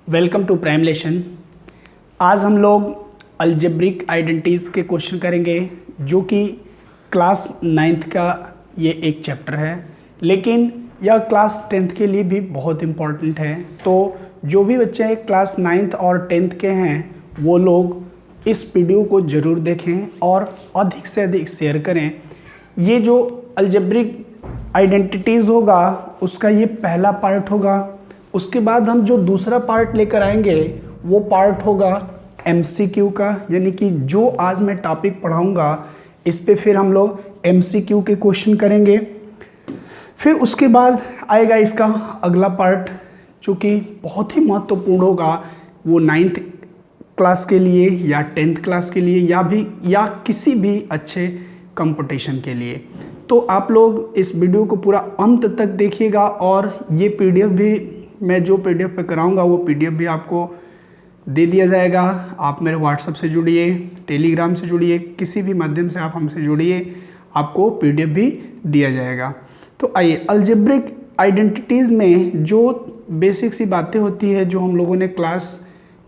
Welcome to prime लेशन। आज हम लोग अलजेब्रिक आइडेंटिटीज़ के क्वेश्चन करेंगे जो कि क्लास 9th का ये एक चैप्टर है, लेकिन यह क्लास 10th के लिए भी बहुत इम्पॉर्टेंट है। तो जो भी बच्चे क्लास 9th और 10th के हैं वो लोग इस वीडियो को ज़रूर देखें और अधिक से अधिक शेयर करें। ये जो अलजेब्रिक आइडेंटिटीज़ होगा उसका ये पहला पार्ट होगा। उसके बाद हम जो दूसरा पार्ट लेकर आएंगे वो पार्ट होगा MCQ का, यानी कि जो आज मैं टॉपिक पढ़ाऊंगा इस पे फिर हम लोग MCQ के क्वेश्चन करेंगे। फिर उसके बाद आएगा इसका अगला पार्ट जो कि बहुत ही महत्वपूर्ण होगा, वो 9th क्लास के लिए या 10th क्लास के लिए या किसी भी अच्छे कंपटीशन के लिए। तो आप लोग इस वीडियो को पूरा अंत तक देखिएगा और ये PDF भी मैं जो PDF पे कराऊंगा वो PDF भी आपको दे दिया जाएगा। आप मेरे WhatsApp से जुड़िए, टेलीग्राम से जुड़िए, किसी भी माध्यम से आप हमसे जुड़िए, आपको PDF भी दिया जाएगा। तो आइए, अलजेब्रिक आइडेंटिटीज़ में जो बेसिक सी बातें होती है जो हम लोगों ने क्लास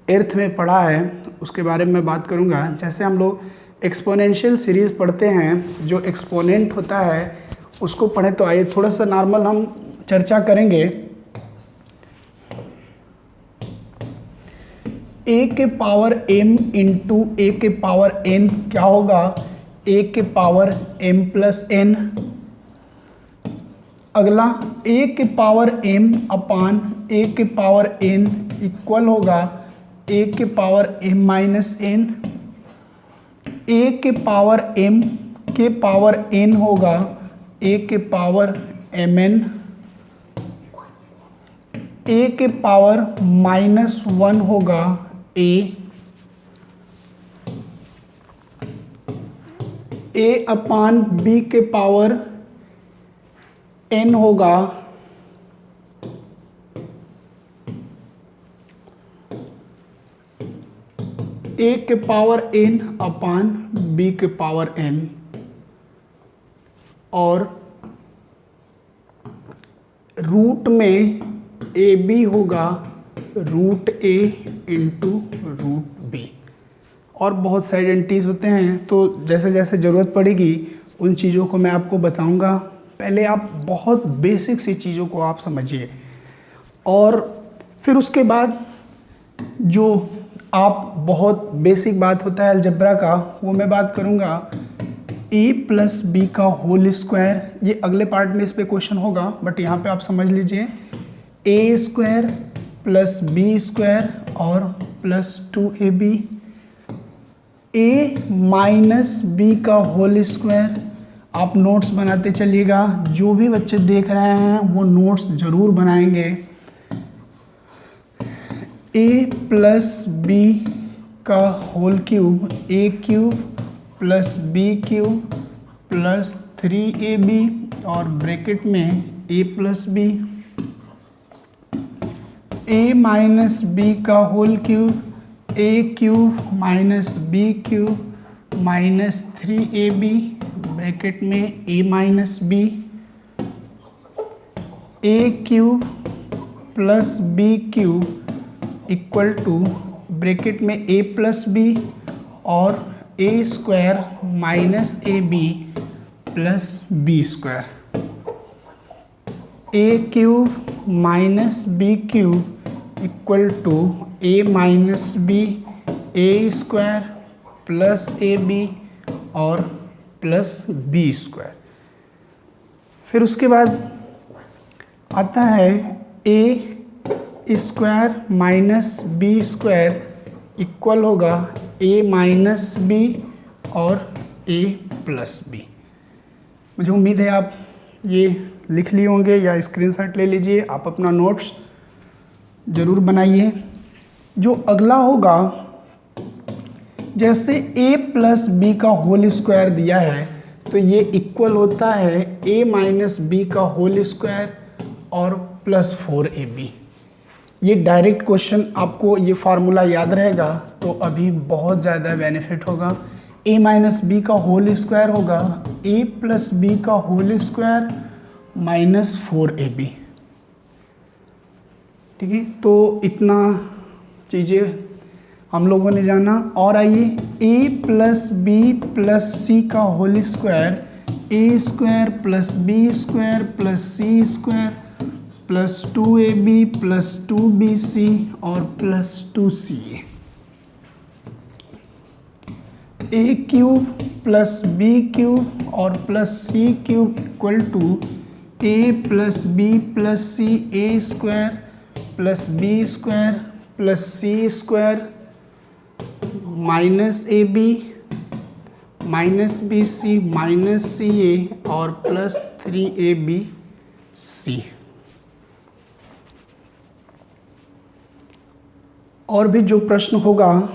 8th में पढ़ा है उसके बारे में मैं बात करूँगा। जैसे हम लोग एक्सपोनेंशियल सीरीज़ पढ़ते हैं, जो एक्सपोनेंट होता है उसको पढ़ें। तो आइए थोड़ा सा नॉर्मल हम चर्चा करेंगे। a के पावर m इंटू a के पावर n क्या होगा? a के पावर m प्लस n। अगला a के पावर m अपान a के पावर n इक्वल होगा a के power m minus n। a के पावर m के पावर n होगा a के पावर mn। a के पावर माइनस 1 होगा a अपान b के पावर n होगा a के पावर n अपान b के पावर n। और रूट में ab होगा root a into root b. और बहुत सारे आइडेंटिटीज़ होते हैं, तो जैसे जैसे ज़रूरत पड़ेगी उन चीज़ों को मैं आपको बताऊंगा। पहले आप बहुत बेसिक सी चीज़ों को आप समझिए और फिर उसके बाद जो आप बहुत बेसिक बात होता है अलजेब्रा का वो मैं बात करूंगा। a प्लस बी का होल स्क्वायर, ये अगले पार्ट में इस पे क्वेश्चन होगा, बट यहाँ पे आप समझ लीजिए a square plus B square और plus 2ab। a minus B का होल स्क्वायर, आप नोट्स बनाते चलिएगा। जो भी बच्चे देख रहे हैं वो नोट्स ज़रूर बनाएंगे। a प्लस बी का whole cube, a cube plus B cube plus 3ab और ब्रैकेट में a plus B. a minus B का whole cube, a cube minus B cube minus 3ab bracket में a minus B. a cube plus B cube equal to bracket में a plus B और a square minus ab plus B square. a cube minus B cube equal to a minus B, a square plus ab और plus B square. फिर उसके बाद आता है a square minus B square equal होगा a minus B और a plus B. मुझे उम्मीद है आप ये लिख लिए होंगे या स्क्रीनशॉट ले लीजिए, आप अपना नोट्स ज़रूर बनाइए। जो अगला होगा, जैसे a प्लस बी का होल स्क्वायर दिया है तो ये इक्वल होता है a माइनस बी का होल स्क्वायर और प्लस 4ab। ये डायरेक्ट क्वेश्चन, आपको ये फार्मूला याद रहेगा तो अभी बहुत ज़्यादा बेनिफिट होगा। a माइनस बी का होल स्क्वायर होगा a प्लस बी का होल स्क्वायर माइनस 4ab। ठीक है, तो इतना चीज़ें हम लोगों ने जाना। और आइए a plus b plus c का whole square, a square plus B square plus c square plus 2ab plus 2bc और plus 2ca। A cube plus B cube और plus c cube equal to a plus b plus c a square plus B square plus c square minus A B minus B c minus c a और plus 3abc। और भी जो प्रश्न होगा,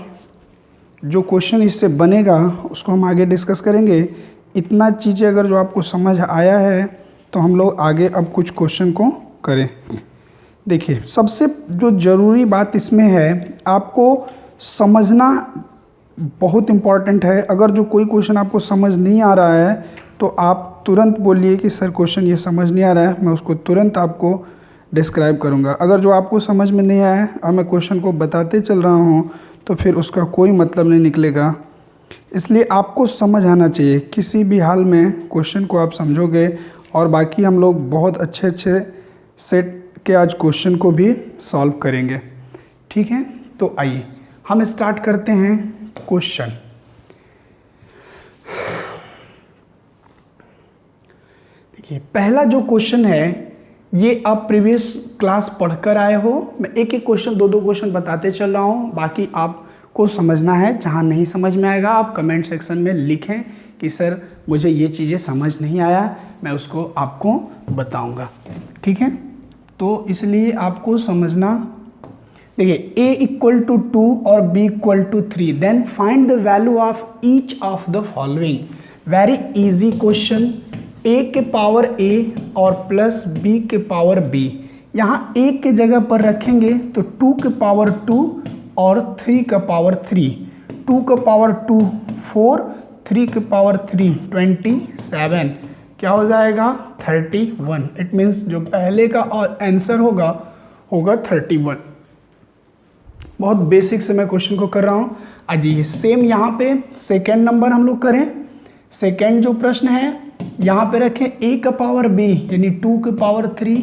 जो question इससे बनेगा, उसको हम आगे डिस्कस करेंगे। इतना चीज़ें अगर जो आपको समझ आया है तो हम लोग आगे अब कुछ क्वेश्चन को करें। देखिए, सबसे जो ज़रूरी बात इसमें है, आपको समझना बहुत इम्पॉर्टेंट है। अगर जो कोई क्वेश्चन आपको समझ नहीं आ रहा है तो आप तुरंत बोलिए कि सर क्वेश्चन ये समझ नहीं आ रहा है, मैं उसको तुरंत आपको डिस्क्राइब करूँगा। अगर जो आपको समझ में नहीं आया और मैं क्वेश्चन को बताते चल रहा हूँ तो फिर उसका कोई मतलब नहीं निकलेगा। इसलिए आपको समझ आना चाहिए। किसी भी हाल में क्वेश्चन को आप समझोगे। और बाकी हम लोग बहुत अच्छे अच्छे सेट के आज क्वेश्चन को भी सॉल्व करेंगे। ठीक है, तो आइए हम स्टार्ट करते हैं क्वेश्चन। देखिए, पहला जो क्वेश्चन है ये आप प्रीवियस क्लास पढ़कर आए हो। मैं एक एक क्वेश्चन, दो दो क्वेश्चन बताते चल रहा हूँ। बाकी आपको समझना है। जहाँ नहीं समझ में आएगा आप कमेंट सेक्शन में लिखें कि सर मुझे ये चीज़ें समझ नहीं आया, मैं उसको आपको बताऊँगा। ठीक है, तो इसलिए आपको समझना। देखिए, a इक्वल टू 2 और b equal to 3, then find the value of each of the following. Very easy question. a के पावर a और प्लस b के पावर b, यहाँ a के जगह पर रखेंगे तो 2 के पावर 2 और 3 का पावर 3। 2 का पावर 2 4, 3 के पावर 3 27, क्या हो जाएगा 31। इट मीन्स जो पहले का आंसर होगा 31। बहुत बेसिक से मैं क्वेश्चन को कर रहा हूँ। अजी सेम यहाँ पे सेकेंड नंबर हम लोग करें। सेकेंड जो प्रश्न है यहाँ पे रखें a का पावर b यानी 2 के पावर 3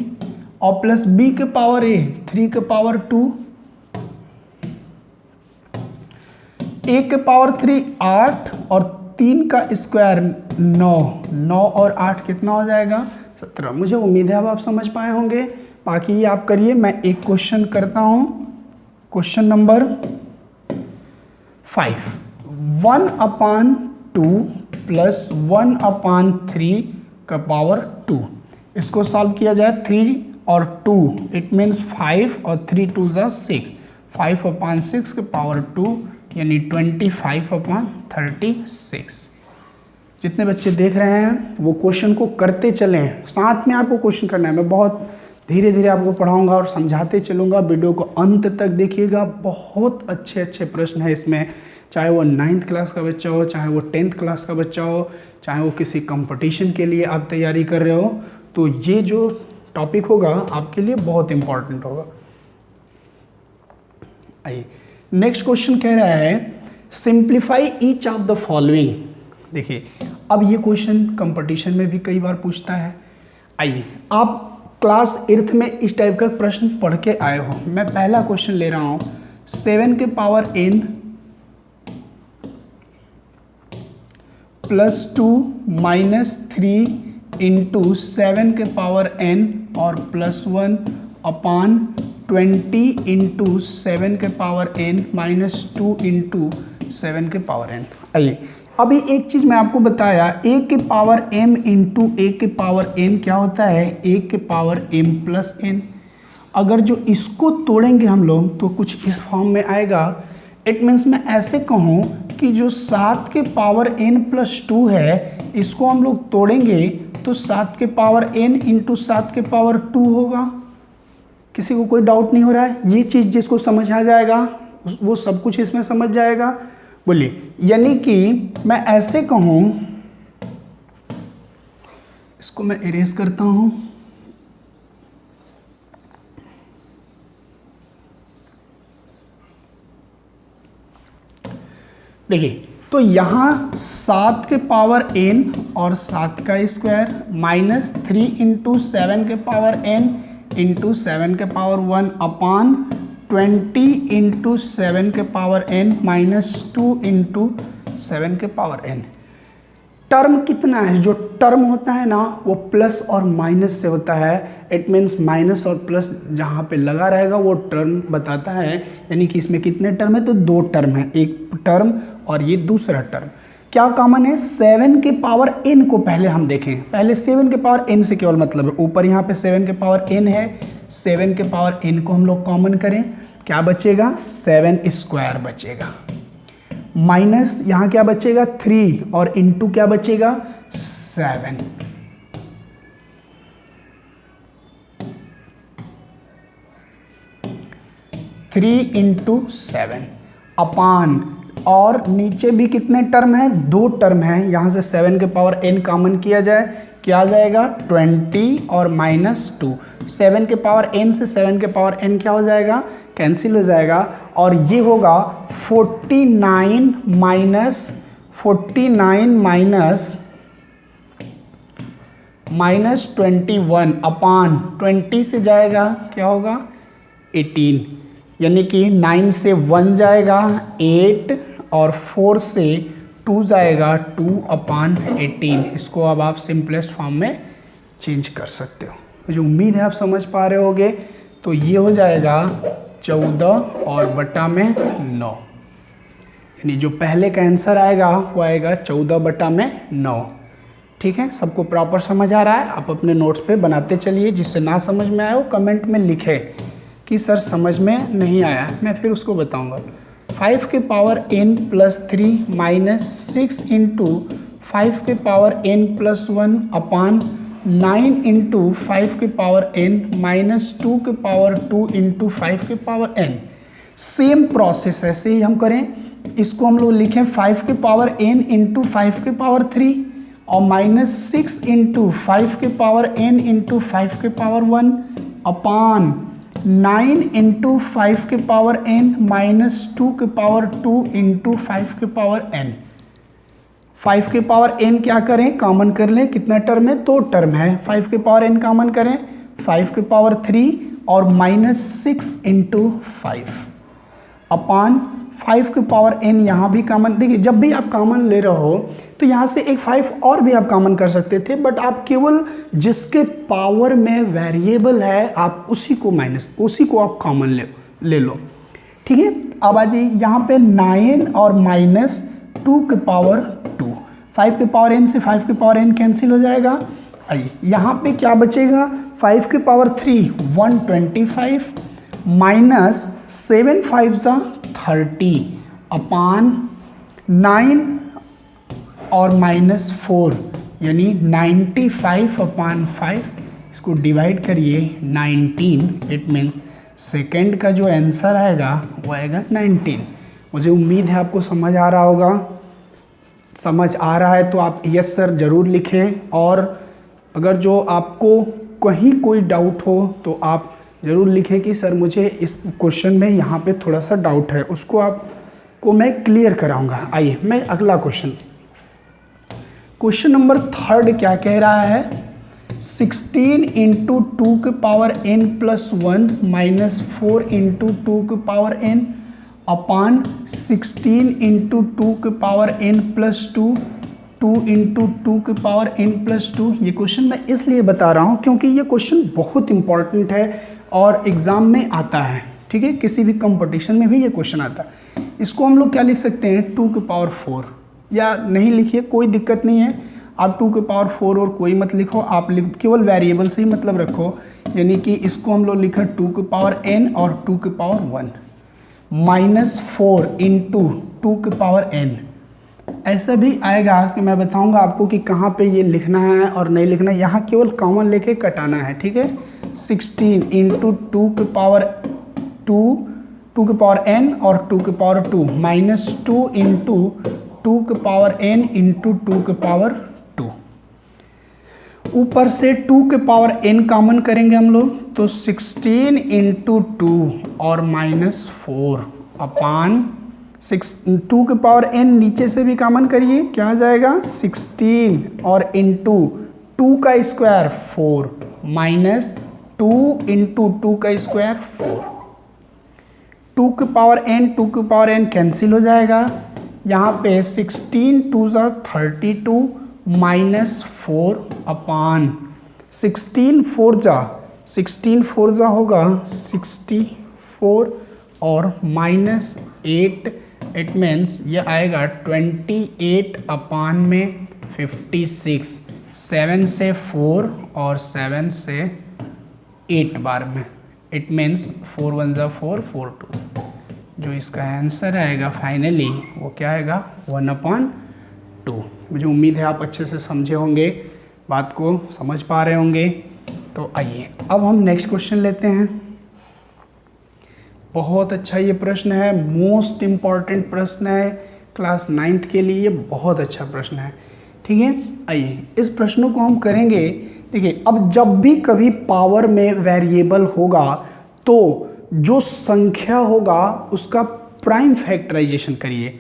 और प्लस b के पावर a 3 के पावर 2, a के पावर 3 8 और 3 का स्क्वायर 9। 9 और 8 कितना हो जाएगा 17। मुझे उम्मीद है अब आप समझ पाए होंगे। बाकी ये आप करिए। मैं एक क्वेश्चन करता हूँ। क्वेश्चन नंबर 5, 1/2 प्लस 1/3 का पावर 2। इसको सॉल्व किया जाए 3 और 2, इट मीन्स 5 और 3 2 ज़ा 6, 5/6 के पावर 2 यानी 25/36। जितने बच्चे देख रहे हैं वो क्वेश्चन को करते चलें। साथ में आपको क्वेश्चन करना है। मैं बहुत धीरे धीरे आपको पढ़ाऊंगा और समझाते चलूँगा। वीडियो को अंत तक देखिएगा। बहुत अच्छे अच्छे प्रश्न है इसमें, चाहे वो 9th क्लास का बच्चा हो, चाहे वो 10th क्लास का बच्चा हो, चाहे वो किसी कंपटीशन के लिए आप तैयारी कर रहे हो, तो ये जो टॉपिक होगा आपके लिए बहुत इम्पॉर्टेंट होगा। आइए नेक्स्ट क्वेश्चन कह रहा है simplify each of the following. देखिए, अब ये क्वेश्चन कंपटीशन में भी कई बार पूछता है। आइए, आप क्लास 8th में इस टाइप का प्रश्न पढ़ के आए हो। मैं पहला क्वेश्चन ले रहा हूँ। 7 के power n plus 2 minus 3 into 7 के पावर n और प्लस 1/20 इंटू 7 के पावर n माइनस 2 इंटू 7 के पावर n। आइए, अभी एक चीज़ मैं आपको बताया, a के पावर m इंटू a के पावर n क्या होता है a के पावर m प्लस n। अगर जो इसको तोड़ेंगे हम लोग तो कुछ इस फॉर्म में आएगा। इट मीन्स मैं ऐसे कहूँ कि जो 7 के पावर n प्लस 2 है, इसको हम लोग तोड़ेंगे तो 7 के पावर n इंटू 7 के पावर 2 होगा। किसी को कोई डाउट नहीं हो रहा है? ये चीज़ जिसको समझ आ जाएगा वो सब कुछ इसमें समझ जाएगा। बोलिए, यानी कि मैं ऐसे कहूँ, इसको मैं इरेज करता हूँ। देखिए तो यहाँ 7 के पावर n और 7 का स्क्वायर माइनस 3 इंटू 7 के पावर n इंटू 7 के पावर 1 अपान 20 इंटू 7 के पावर n माइनस 2 इंटू 7 के पावर n। टर्म कितना है? जो टर्म होता है ना वो प्लस और माइनस से होता है। इट मीन्स माइनस और प्लस जहाँ पे लगा रहेगा वो टर्म बताता है। यानी कि इसमें कितने टर्म है? तो 2 टर्म है, एक टर्म और ये दूसरा टर्म। क्या कॉमन है? 7 के पावर n को पहले हम देखें। पहले 7 के पावर n से केवल मतलब है, ऊपर यहाँ पे 7 के पावर n है, 7 के पावर n को हम लोग कॉमन करें, क्या बचेगा? 7 स्क्वायर बचेगा, माइनस यहाँ क्या बचेगा? 3 और इंटू क्या बचेगा? 7। थ्री इंटू 7 अपान, और नीचे भी कितने टर्म है? 2 टर्म है। यहाँ से 7 के पावर n कॉमन किया जाए, क्या आ जाएगा? 20 और माइनस 2। 7 के पावर n से 7 के पावर n क्या हो जाएगा? कैंसिल हो जाएगा, और ये होगा 49 माइनस 21 अपान 20 से जाएगा क्या होगा? 18। यानी कि 9 से 1 जाएगा 8 और 4 से 2 जाएगा 2 अपान 18। इसको अब आप सिंपलेस्ट फॉर्म में चेंज कर सकते हो। मुझे उम्मीद है आप समझ पा रहे होगे। तो ये हो जाएगा 14 और बटा में 9, यानी जो पहले का आंसर आएगा वो आएगा 14 बटा में 9। ठीक है, सबको प्रॉपर समझ आ रहा है? आप अपने नोट्स पे बनाते चलिए। जिससे ना समझ में आया वो कमेंट में लिखे कि सर समझ में नहीं आया, मैं फिर उसको बताऊंगा। 5 के power n plus 3 minus 6 into 5 के पावर n प्लस 1 अपान 9 इंटू 5 के पावर n माइनस 2 के पावर 2 इंटू 5 के पावर n। सेम प्रोसेस ऐसे ही हम करें। इसको हम लोग लिखें 5 के पावर n इंटू 5 के पावर 3 और माइनस 6 इंटू 5 के पावर n इंटू 5 के पावर 1 अपान 9 इंटू 5 के पावर n माइनस 2 के पावर 2 इंटू 5 के पावर n। 5 के पावर n क्या करें? कॉमन कर लें। कितना टर्म है? 2 टर्म है। 5 के पावर n कॉमन करें, 5 के पावर 3 और माइनस 6 इंटू 5 अपान 5 के पावर n। यहाँ भी कॉमन, देखिए जब भी आप कॉमन ले रहे हो तो यहाँ से एक 5 और भी आप कॉमन कर सकते थे, बट आप केवल जिसके पावर में वेरिएबल है आप उसी को आप कॉमन ले लो। ठीक है, अब आ जाइए यहाँ पे 9 और माइनस 2 के पावर 2। 5 के पावर n से 5 के पावर n कैंसिल हो जाएगा। आइए यहाँ पे क्या बचेगा? 5 के पावर 3 125 माइनस 7 5 सा 30 अपान 9 और माइनस 4 यानी 95 अपान 5। इसको डिवाइड करिए 19। इट मीन्स सेकेंड का जो आंसर आएगा वो आएगा 19। मुझे उम्मीद है आपको समझ आ रहा होगा। समझ आ रहा है तो आप यस सर ज़रूर लिखें, और अगर जो आपको कहीं कोई डाउट हो तो आप ज़रूर लिखें कि सर मुझे इस क्वेश्चन में यहाँ पे थोड़ा सा डाउट है, उसको आपको मैं क्लियर कराऊंगा। आइए मैं अगला क्वेश्चन नंबर 3 क्या कह रहा है? 16 इंटू 2 के power n plus 1 minus 4 into 2 के पावर n अपान 16 इंटू 2 के पावर n प्लस 2 2 इंटू 2 के पावर n प्लस 2। ये क्वेश्चन मैं इसलिए बता रहा हूँ क्योंकि ये क्वेश्चन बहुत इंपॉर्टेंट है और एग्ज़ाम में आता है। ठीक है, किसी भी कंपटीशन में भी ये क्वेश्चन आता है। इसको हम लोग क्या लिख सकते हैं? 2 के पावर 4, या नहीं लिखिए कोई दिक्कत नहीं है। आप 2 के पावर 4 और कोई मत लिखो, आप केवल वेरिएबल से ही मतलब रखो। यानी कि इसको हम लोग लिखा 2 के पावर n और 2 के पावर 1 माइनस 4 इंटू 2 के पावर n। ऐसा भी आएगा कि मैं बताऊंगा आपको कि कहाँ पे ये लिखना है और नहीं लिखना है। यहाँ केवल कॉमन लेके कटाना है। ठीक है, 16 इंटू 2 के पावर 2 के पावर n और 2 के पावर 2 माइनस 2 इंटू 2 के पावर n इंटू 2 के पावर 2। ऊपर से 2 के पावर n कॉमन करेंगे हम लोग तो 16 इंटू 2 और माइनस 4 अपान 2 के पावर n नीचे से भी कॉमन करिए, क्या आ जाएगा 16 और इंटू 2 का स्क्वायर 4 माइनस 2 इंटू 2 का स्क्वायर 4। 2 के पावर n कैंसिल हो जाएगा। यहाँ पे 16 2 ज़ा 32 माइनस 4 अपान 16 4 ज़ा होगा 64 और माइनस 8, इट मीन्स ये आएगा 28 अपान में 56। 7 से 4 और 7 से 8 बार में, इट मीन्स 4 1 ज़ा 4 4 2। जो इसका आंसर आएगा फाइनली वो क्या आएगा 1/2। मुझे उम्मीद है आप अच्छे से समझे होंगे, बात को समझ पा रहे होंगे। तो आइए अब हम नेक्स्ट क्वेश्चन लेते हैं। बहुत अच्छा ये प्रश्न है, मोस्ट इम्पॉर्टेंट प्रश्न है क्लास 9th के लिए, बहुत अच्छा प्रश्न है। ठीक है, आइए इस प्रश्न को हम करेंगे। देखिए, अब जब भी कभी पावर में वेरिएबल होगा तो जो संख्या होगा उसका प्राइम फैक्टराइजेशन करिए।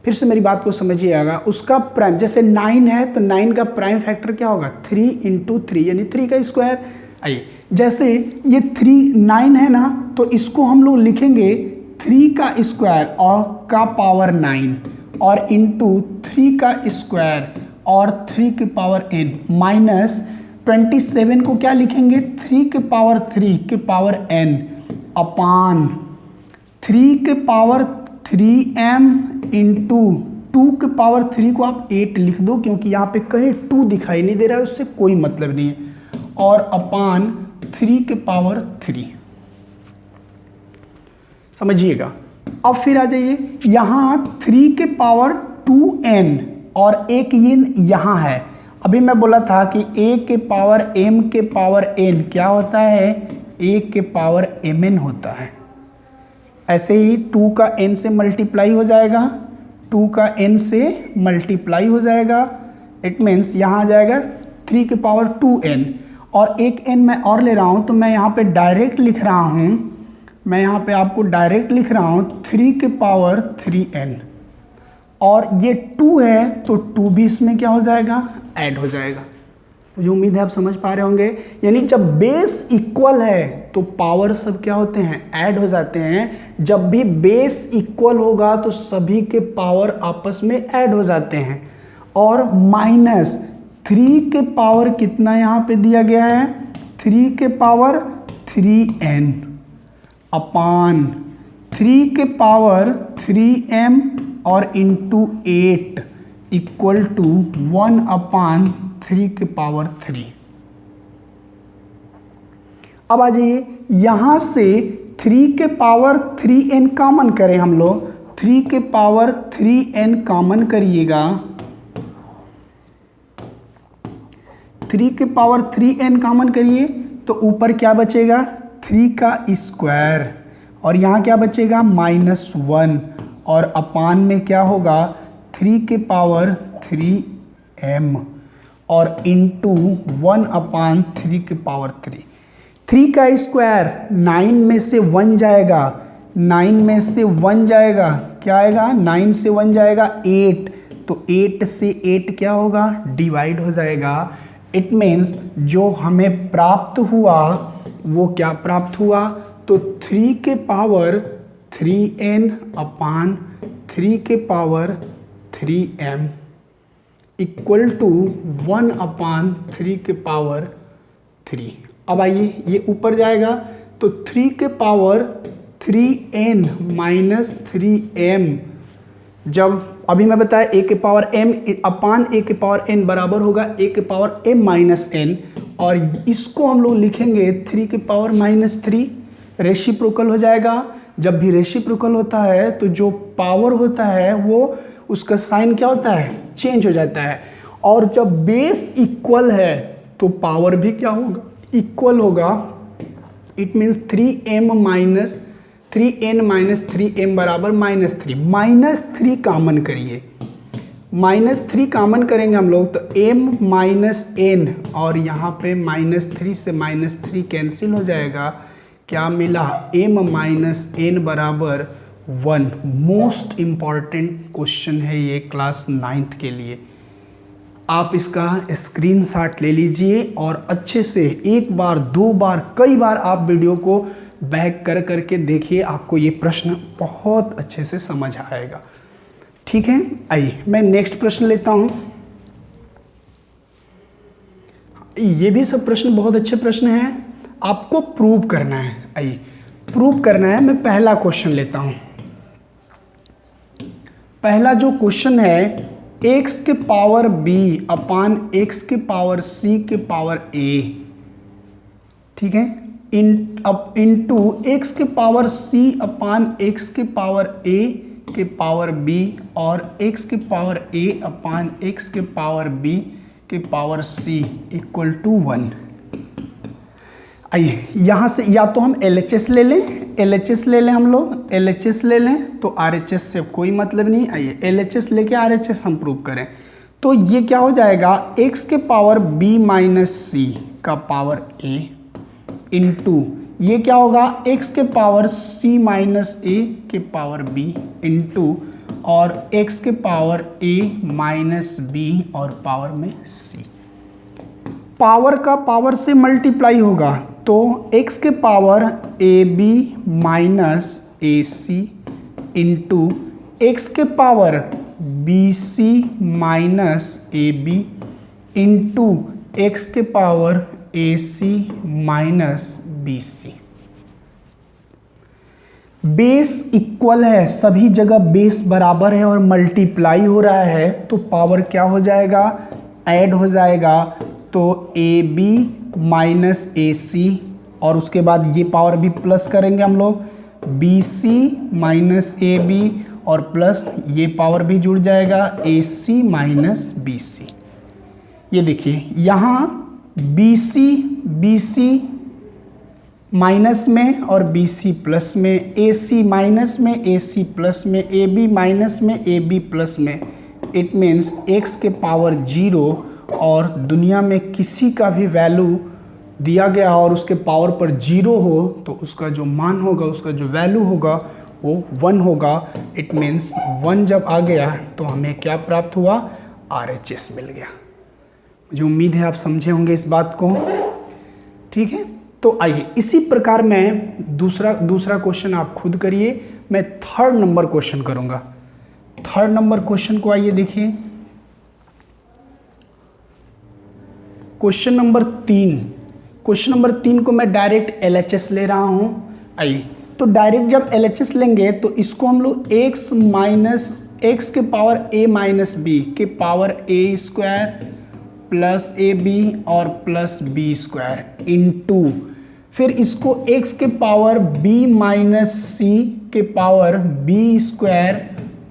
फिर से मेरी बात को समझिएगा, उसका प्राइम, जैसे 9 है तो 9 का प्राइम फैक्टर क्या होगा 3 × 3 यानी 3 का स्क्वायर। आइए, जैसे ये 9 है ना, तो इसको हम लोग लिखेंगे 3 का स्क्वायर और का पावर 9 और इंटू 3 का स्क्वायर और 3 के पावर n माइनस 27 को क्या लिखेंगे 3 के पावर 3 के पावर n अपान 3 के पावर 3m इंटू 2 के पावर 3 को आप 8 लिख दो, क्योंकि यहाँ पे कहीं 2 दिखाई नहीं दे रहा है, उससे कोई मतलब नहीं है, और अपान 3 के पावर 3। समझिएगा। अब फिर आ जाइए, यहाँ 3 के पावर 2n और एक ये यहाँ है। अभी मैं बोला था कि a के पावर m के पावर n क्या होता है, a के पावर mn होता है। ऐसे ही 2 का n से मल्टीप्लाई हो जाएगा, 2 का n से मल्टीप्लाई हो जाएगा, इट मीन्स यहाँ आ जाएगा 3 के पावर 2n और एक n मैं और ले रहा हूँ, तो मैं यहाँ पे डायरेक्ट लिख रहा हूँ, मैं यहाँ पे आपको डायरेक्ट लिख रहा हूँ 3 के पावर 3n और ये 2 है तो 2 भी इसमें क्या हो जाएगा ऐड हो जाएगा। मुझे उम्मीद है आप समझ पा रहे होंगे। यानी जब बेस इक्वल है तो पावर सब क्या होते हैं ऐड हो जाते हैं। जब भी बेस इक्वल होगा तो सभी के पावर आपस में ऐड हो जाते हैं। और माइनस 3 के पावर कितना यहाँ पे दिया गया है 3 के पावर 3n अपान 3 के पावर 3m और इंटू 8 इक्वल टू 1/3 के पावर 3। अब आ जाइए, यहां से 3 के पावर 3n कॉमन करें हम लोग, 3 के पावर 3n कॉमन करिएगा, 3 के पावर 3n कॉमन करिए तो ऊपर क्या बचेगा 3 का स्क्वायर और यहाँ क्या बचेगा -1 और अपान में क्या होगा 3 के पावर 3m और इंटू 1/3 के पावर 3। 3 का स्क्वायर 9 में से 1 जाएगा, 9 में से 1 जाएगा, क्या आएगा 9 से 1 जाएगा 8, तो 8 से 8 क्या होगा डिवाइड हो जाएगा। इट मीन्स जो हमें प्राप्त हुआ वो क्या प्राप्त हुआ, तो 3 के पावर 3n अपान 3 के पावर 3m इक्वल टू 1/3 के पावर 3। अब आइए ये ऊपर जाएगा तो 3 के पावर 3n माइनस 3m, जब अभी मैं बताया a के पावर m अपान a के पावर n बराबर होगा a के पावर m माइनस n, और इसको हम लोग लिखेंगे 3 के पावर -3, रेसिप्रोकल हो जाएगा। जब भी रेसिप्रोकल होता है तो जो पावर होता है वो उसका साइन क्या होता है चेंज हो जाता है, और जब बेस इक्वल है तो पावर भी क्या होगा इक्वल होगा। It means 3n minus 3m बराबर -3 कॉमन करिए, -3 कॉमन करेंगे हम लोग तो m माइनस n और यहाँ पे -3 से -3 कैंसिल हो जाएगा, क्या मिला m माइनस n बराबर 1। मोस्ट इम्पॉर्टेंट क्वेश्चन है ये क्लास 9th के लिए। आप इसका स्क्रीनशॉट ले लीजिए और अच्छे से एक बार, दो बार, कई बार आप वीडियो को बैक कर करके देखिए, आपको ये प्रश्न बहुत अच्छे से समझ आएगा। ठीक है, आइए मैं नेक्स्ट प्रश्न लेता हूँ। ये भी सब प्रश्न बहुत अच्छे प्रश्न हैं, आपको प्रूव करना है। आइए प्रूव करना है। मैं पहला क्वेश्चन लेता हूँ। पहला जो क्वेश्चन है, x के पावर b अपान x के पावर c के पावर a, ठीक है, इंटू x के पावर c अपान x के पावर a के पावर b और x के पावर a अपान x के पावर b के पावर c इक्वल टू 1। आइए यहाँ से या तो हम LHS ले लें, LHS ले लें, हम लोग LHS ले लें तो RHS से कोई मतलब नहीं। आइए LHS लेके RHS हम प्रूव करें तो ये क्या हो जाएगा, x के पावर b माइनस c का पावर a इंटू ये क्या होगा, x के पावर c माइनस a के पावर b इंटू और x के पावर a माइनस b और पावर में c। पावर का पावर से मल्टीप्लाई होगा तो x के power ab minus ac into x के power bc minus ab into x के power ac minus bc। Base equal है, सभी जगह बेस बराबर है और मल्टीप्लाई हो रहा है तो पावर क्या हो जाएगा, ऐड हो जाएगा। तो ab माइनस AC और उसके बाद ये पावर भी प्लस करेंगे हम लोग, BC माइनस AB और प्लस ये पावर भी जुड़ जाएगा AC माइनस BC। ये देखिए यहाँ BC माइनस में और BC प्लस में, AC माइनस में, AC प्लस में, AB माइनस में, AB प्लस में। इट मीन्स x के पावर 0 और दुनिया में किसी का भी वैल्यू दिया गया और उसके पावर पर 0 हो तो उसका जो मान होगा, उसका जो वैल्यू होगा वो 1 होगा। इट मीन्स 1 जब आ गया तो हमें क्या प्राप्त हुआ, RHS मिल गया। मुझे उम्मीद है आप समझे होंगे इस बात को। ठीक है, तो आइए इसी प्रकार मैं दूसरा क्वेश्चन आप खुद करिए, मैं थर्ड नंबर क्वेश्चन करूंगा। थर्ड नंबर क्वेश्चन को आइए देखिए, क्वेश्चन नंबर 3। क्वेश्चन नंबर 3 को मैं डायरेक्ट LHS ले रहा हूं। आइए तो डायरेक्ट जब LHS लेंगे तो इसको हम लोग x माइनस x के पावर a माइनस b के power a square plus ab और प्लस b स्क्वायर इंटू फिर इसको x के पावर b माइनस c के power b square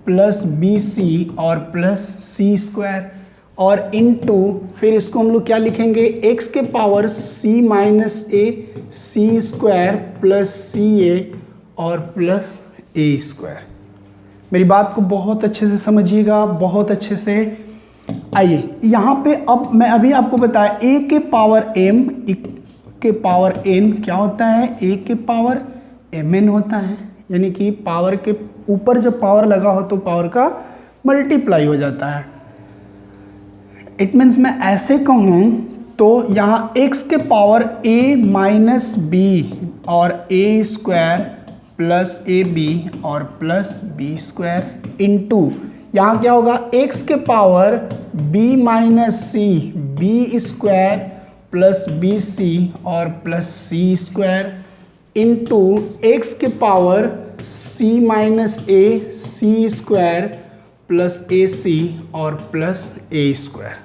plus bc और प्लस c स्क्वायर और इनटू फिर इसको हम लोग क्या लिखेंगे, x के power c minus a c square plus ca और प्लस a स्क्वायर। मेरी बात को बहुत अच्छे से समझिएगा, बहुत अच्छे से। आइए यहाँ पे अब मैं अभी आपको बताया a के पावर m के पावर n क्या होता है, a के पावर mn होता है, यानी कि पावर के ऊपर जब पावर लगा हो तो पावर का मल्टीप्लाई हो जाता है। इट मीन्स मैं ऐसे कहूँ तो यहाँ x के पावर a माइनस b और a स्क्वायर प्लस ab और प्लस b स्क्वायर इंटू यहाँ क्या होगा, x के power b minus c b square plus bc और plus c square into x के power c minus a c square plus ac और plus a square.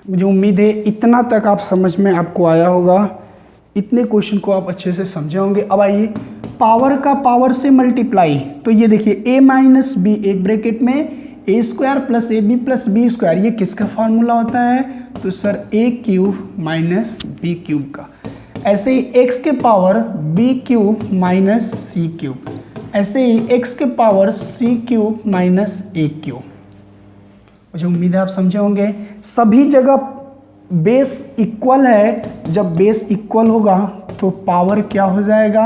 मुझे उम्मीद है इतना तक आप समझ में आपको आया होगा, इतने क्वेश्चन को आप अच्छे से समझे होंगे। अब आइए पावर का पावर से मल्टीप्लाई, तो ये देखिए a माइनस बी एक ब्रैकेट में a square plus ab plus b square, ये किसका फार्मूला होता है, तो sir a cube minus b cube का। ऐसे ही x के power b cube minus c cube, ऐसे ही x के power c cube minus a cube. मुझे उम्मीद है आप समझे होंगे। सभी जगह बेस इक्वल है, जब बेस इक्वल होगा तो पावर क्या हो जाएगा,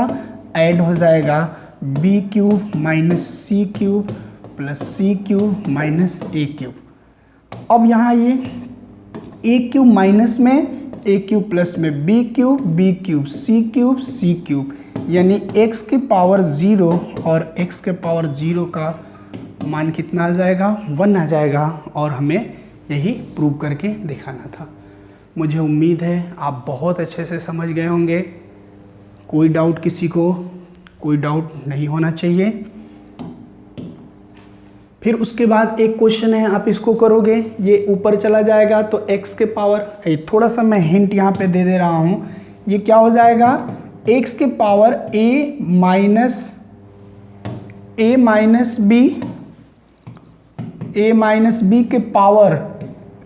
ऐड हो जाएगा। बी क्यूब माइनस सी cube plus c cube minus ए क्यूब। अब यहाँ ये ए क्यूब माइनस में ए क्यूब प्लस में बी क्यूब सी क्यूब, यानी x की पावर 0 और x के पावर 0 का मान कितना आ जाएगा, 1 आ जाएगा। और हमें यही प्रूव करके दिखाना था। मुझे उम्मीद है आप बहुत अच्छे से समझ गए होंगे। कोई डाउट, किसी को कोई डाउट नहीं होना चाहिए। फिर उसके बाद एक क्वेश्चन है, आप इसको करोगे ये ऊपर चला जाएगा तो x के पावर, थोड़ा सा मैं हिंट यहाँ पे दे रहा हूँ, ये क्या हो जाएगा, x के पावर a माइनस b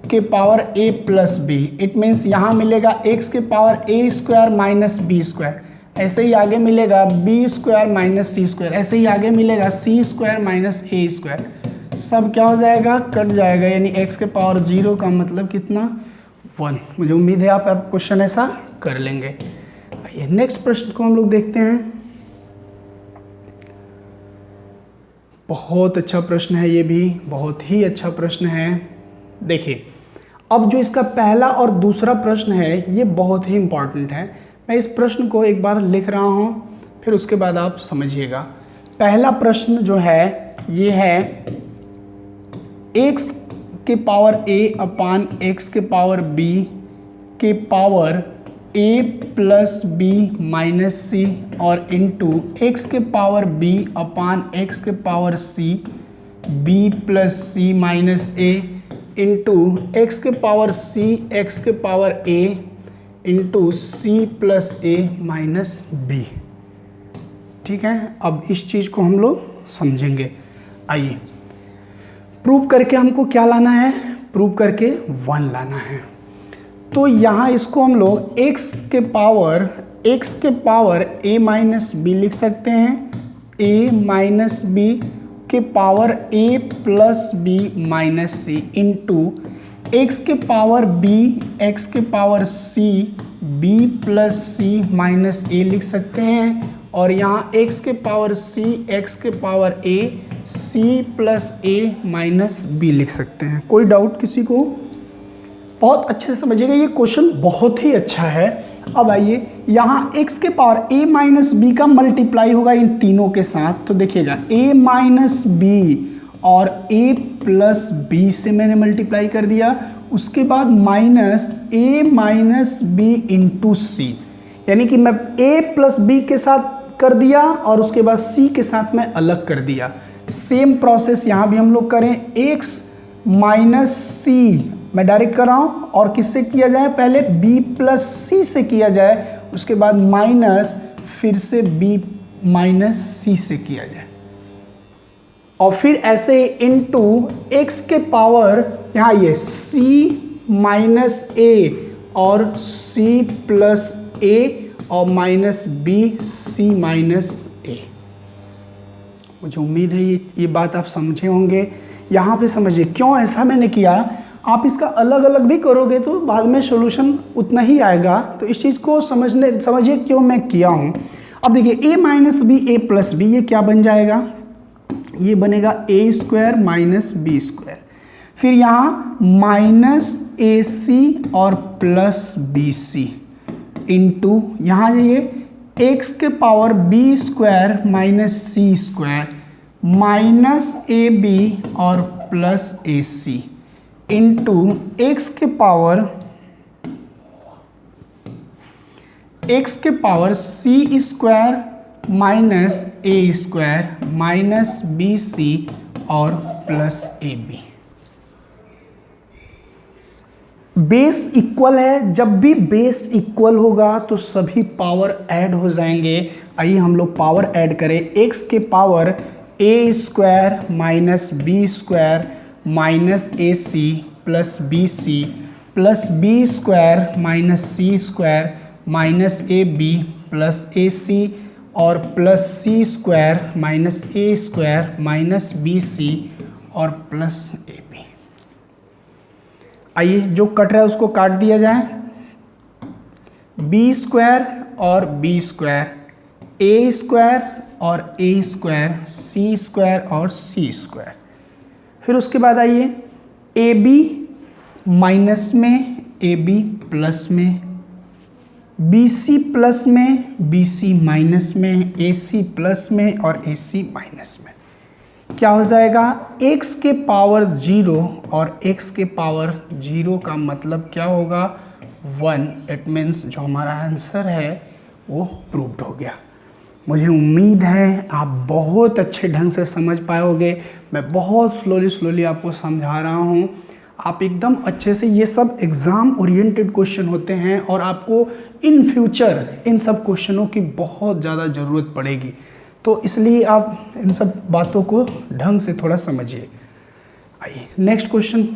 के power a plus b। It means यहाँ मिलेगा x के power a square minus b square, ऐसे ही आगे मिलेगा b square minus c square, ऐसे ही आगे मिलेगा c square minus a square. सब क्या हो जाएगा, कट जाएगा, यानी x के पावर 0 का मतलब कितना, 1। मुझे उम्मीद है आप क्वेश्चन ऐसा कर लेंगे। आइए नेक्स्ट प्रश्न को हम लोग देखते हैं। बहुत अच्छा प्रश्न है, ये भी बहुत ही अच्छा प्रश्न है। देखिए अब जो इसका पहला और दूसरा प्रश्न है ये बहुत ही इम्पॉर्टेंट है। मैं इस प्रश्न को एक बार लिख रहा हूँ, फिर उसके बाद आप समझिएगा। पहला प्रश्न जो है ये है x के पावर a अपान x के पावर b के power a plus B minus C और इंटू x के पावर b अपान x के power c b plus C minus a into x के पावर c x के power a into c plus a minus b। ठीक है, अब इस चीज़ को हम लोग समझेंगे। आइए प्रूव करके हमको क्या लाना है, प्रूव करके 1 लाना है। तो यहाँ इसको हम लोग x के पावर a माइनस बी लिख सकते हैं, a माइनस बी के power a plus B minus C into x के पावर b x के power c b plus C minus a लिख सकते हैं। और यहाँ x के पावर c x के power a c plus a minus b लिख सकते हैं। कोई डाउट किसी को? बहुत अच्छे से समझिएगा, ये क्वेश्चन बहुत ही अच्छा है। अब आइए यहाँ x के पावर a माइनस बी का मल्टीप्लाई होगा इन तीनों के साथ, तो देखिएगा a माइनस बी और a प्लस बी से मैंने मल्टीप्लाई कर दिया, उसके बाद minus a minus b into c, यानी कि मैं a प्लस बी के साथ कर दिया और उसके बाद c के साथ मैं अलग कर दिया। सेम प्रोसेस यहाँ भी हम लोग करें, x माइनस सी मैं डायरेक्ट कर रहा हूँ और किससे किया जाए, पहले b प्लस सी से किया जाए, उसके बाद माइनस फिर से b माइनस सी से किया जाए, और फिर ऐसे इनटू x के पावर यहाँ ये c माइनस a और c प्लस a और minus b c minus a। मुझे उम्मीद है ये बात आप समझे होंगे। यहाँ पे समझिए क्यों ऐसा मैंने किया। आप इसका अलग अलग भी करोगे तो बाद में सॉल्यूशन उतना ही आएगा, तो इस चीज़ को समझिए क्यों मैं किया हूँ। अब देखिए a minus B A plus B, ये क्या बन जाएगा, ये बनेगा a square minus B square, फिर यहाँ माइनस ए सी और प्लस बी सी इंटू यहाँ ये x के पावर b स्क्वायर माइनस सी स्क्वायर माइनस ए बी और प्लस ए सी इंटू x के पावर c स्क्वायर माइनस ए स्क्वायर माइनस बी सी और प्लस ए B. Base equal है, जब भी बेस इक्वल होगा तो सभी पावर ऐड हो जाएंगे। आइए हम लोग पावर ऐड करें, x के power a square minus B square minus A c plus b c plus B square minus C square minus A b plus A c और प्लस सी स्क्वायर माइनस ए square minus B C और plus A B. आइए जो cut रहा है उसको काट दिया जाए, बी स्क्वायर और बी स्क्वायर, ए स्क्वायर और ए स्क्वायर, सी स्क्वायर और सी स्क्वायर। फिर उसके बाद आइए ए बी माइनस में, ए बी प्लस में, बी सी प्लस में, बी सी माइनस में, ए सी प्लस में और ए सी माइनस में। क्या हो जाएगा, x के पावर 0 और x के पावर 0 का मतलब क्या होगा, 1। इट मीन्स जो हमारा आंसर है वो प्रूव्ड हो गया। मुझे उम्मीद है आप बहुत अच्छे ढंग से समझ पाओगे। मैं बहुत स्लोली आपको समझा रहा हूँ। आप एकदम अच्छे से, ये सब एग्ज़ाम ओरिएंटेड क्वेश्चन होते हैं और आपको इन फ्यूचर इन सब क्वेश्चनों की बहुत ज़्यादा ज़रूरत पड़ेगी, तो इसलिए आप इन सब बातों को ढंग से थोड़ा समझिए। आइए नेक्स्ट क्वेश्चन,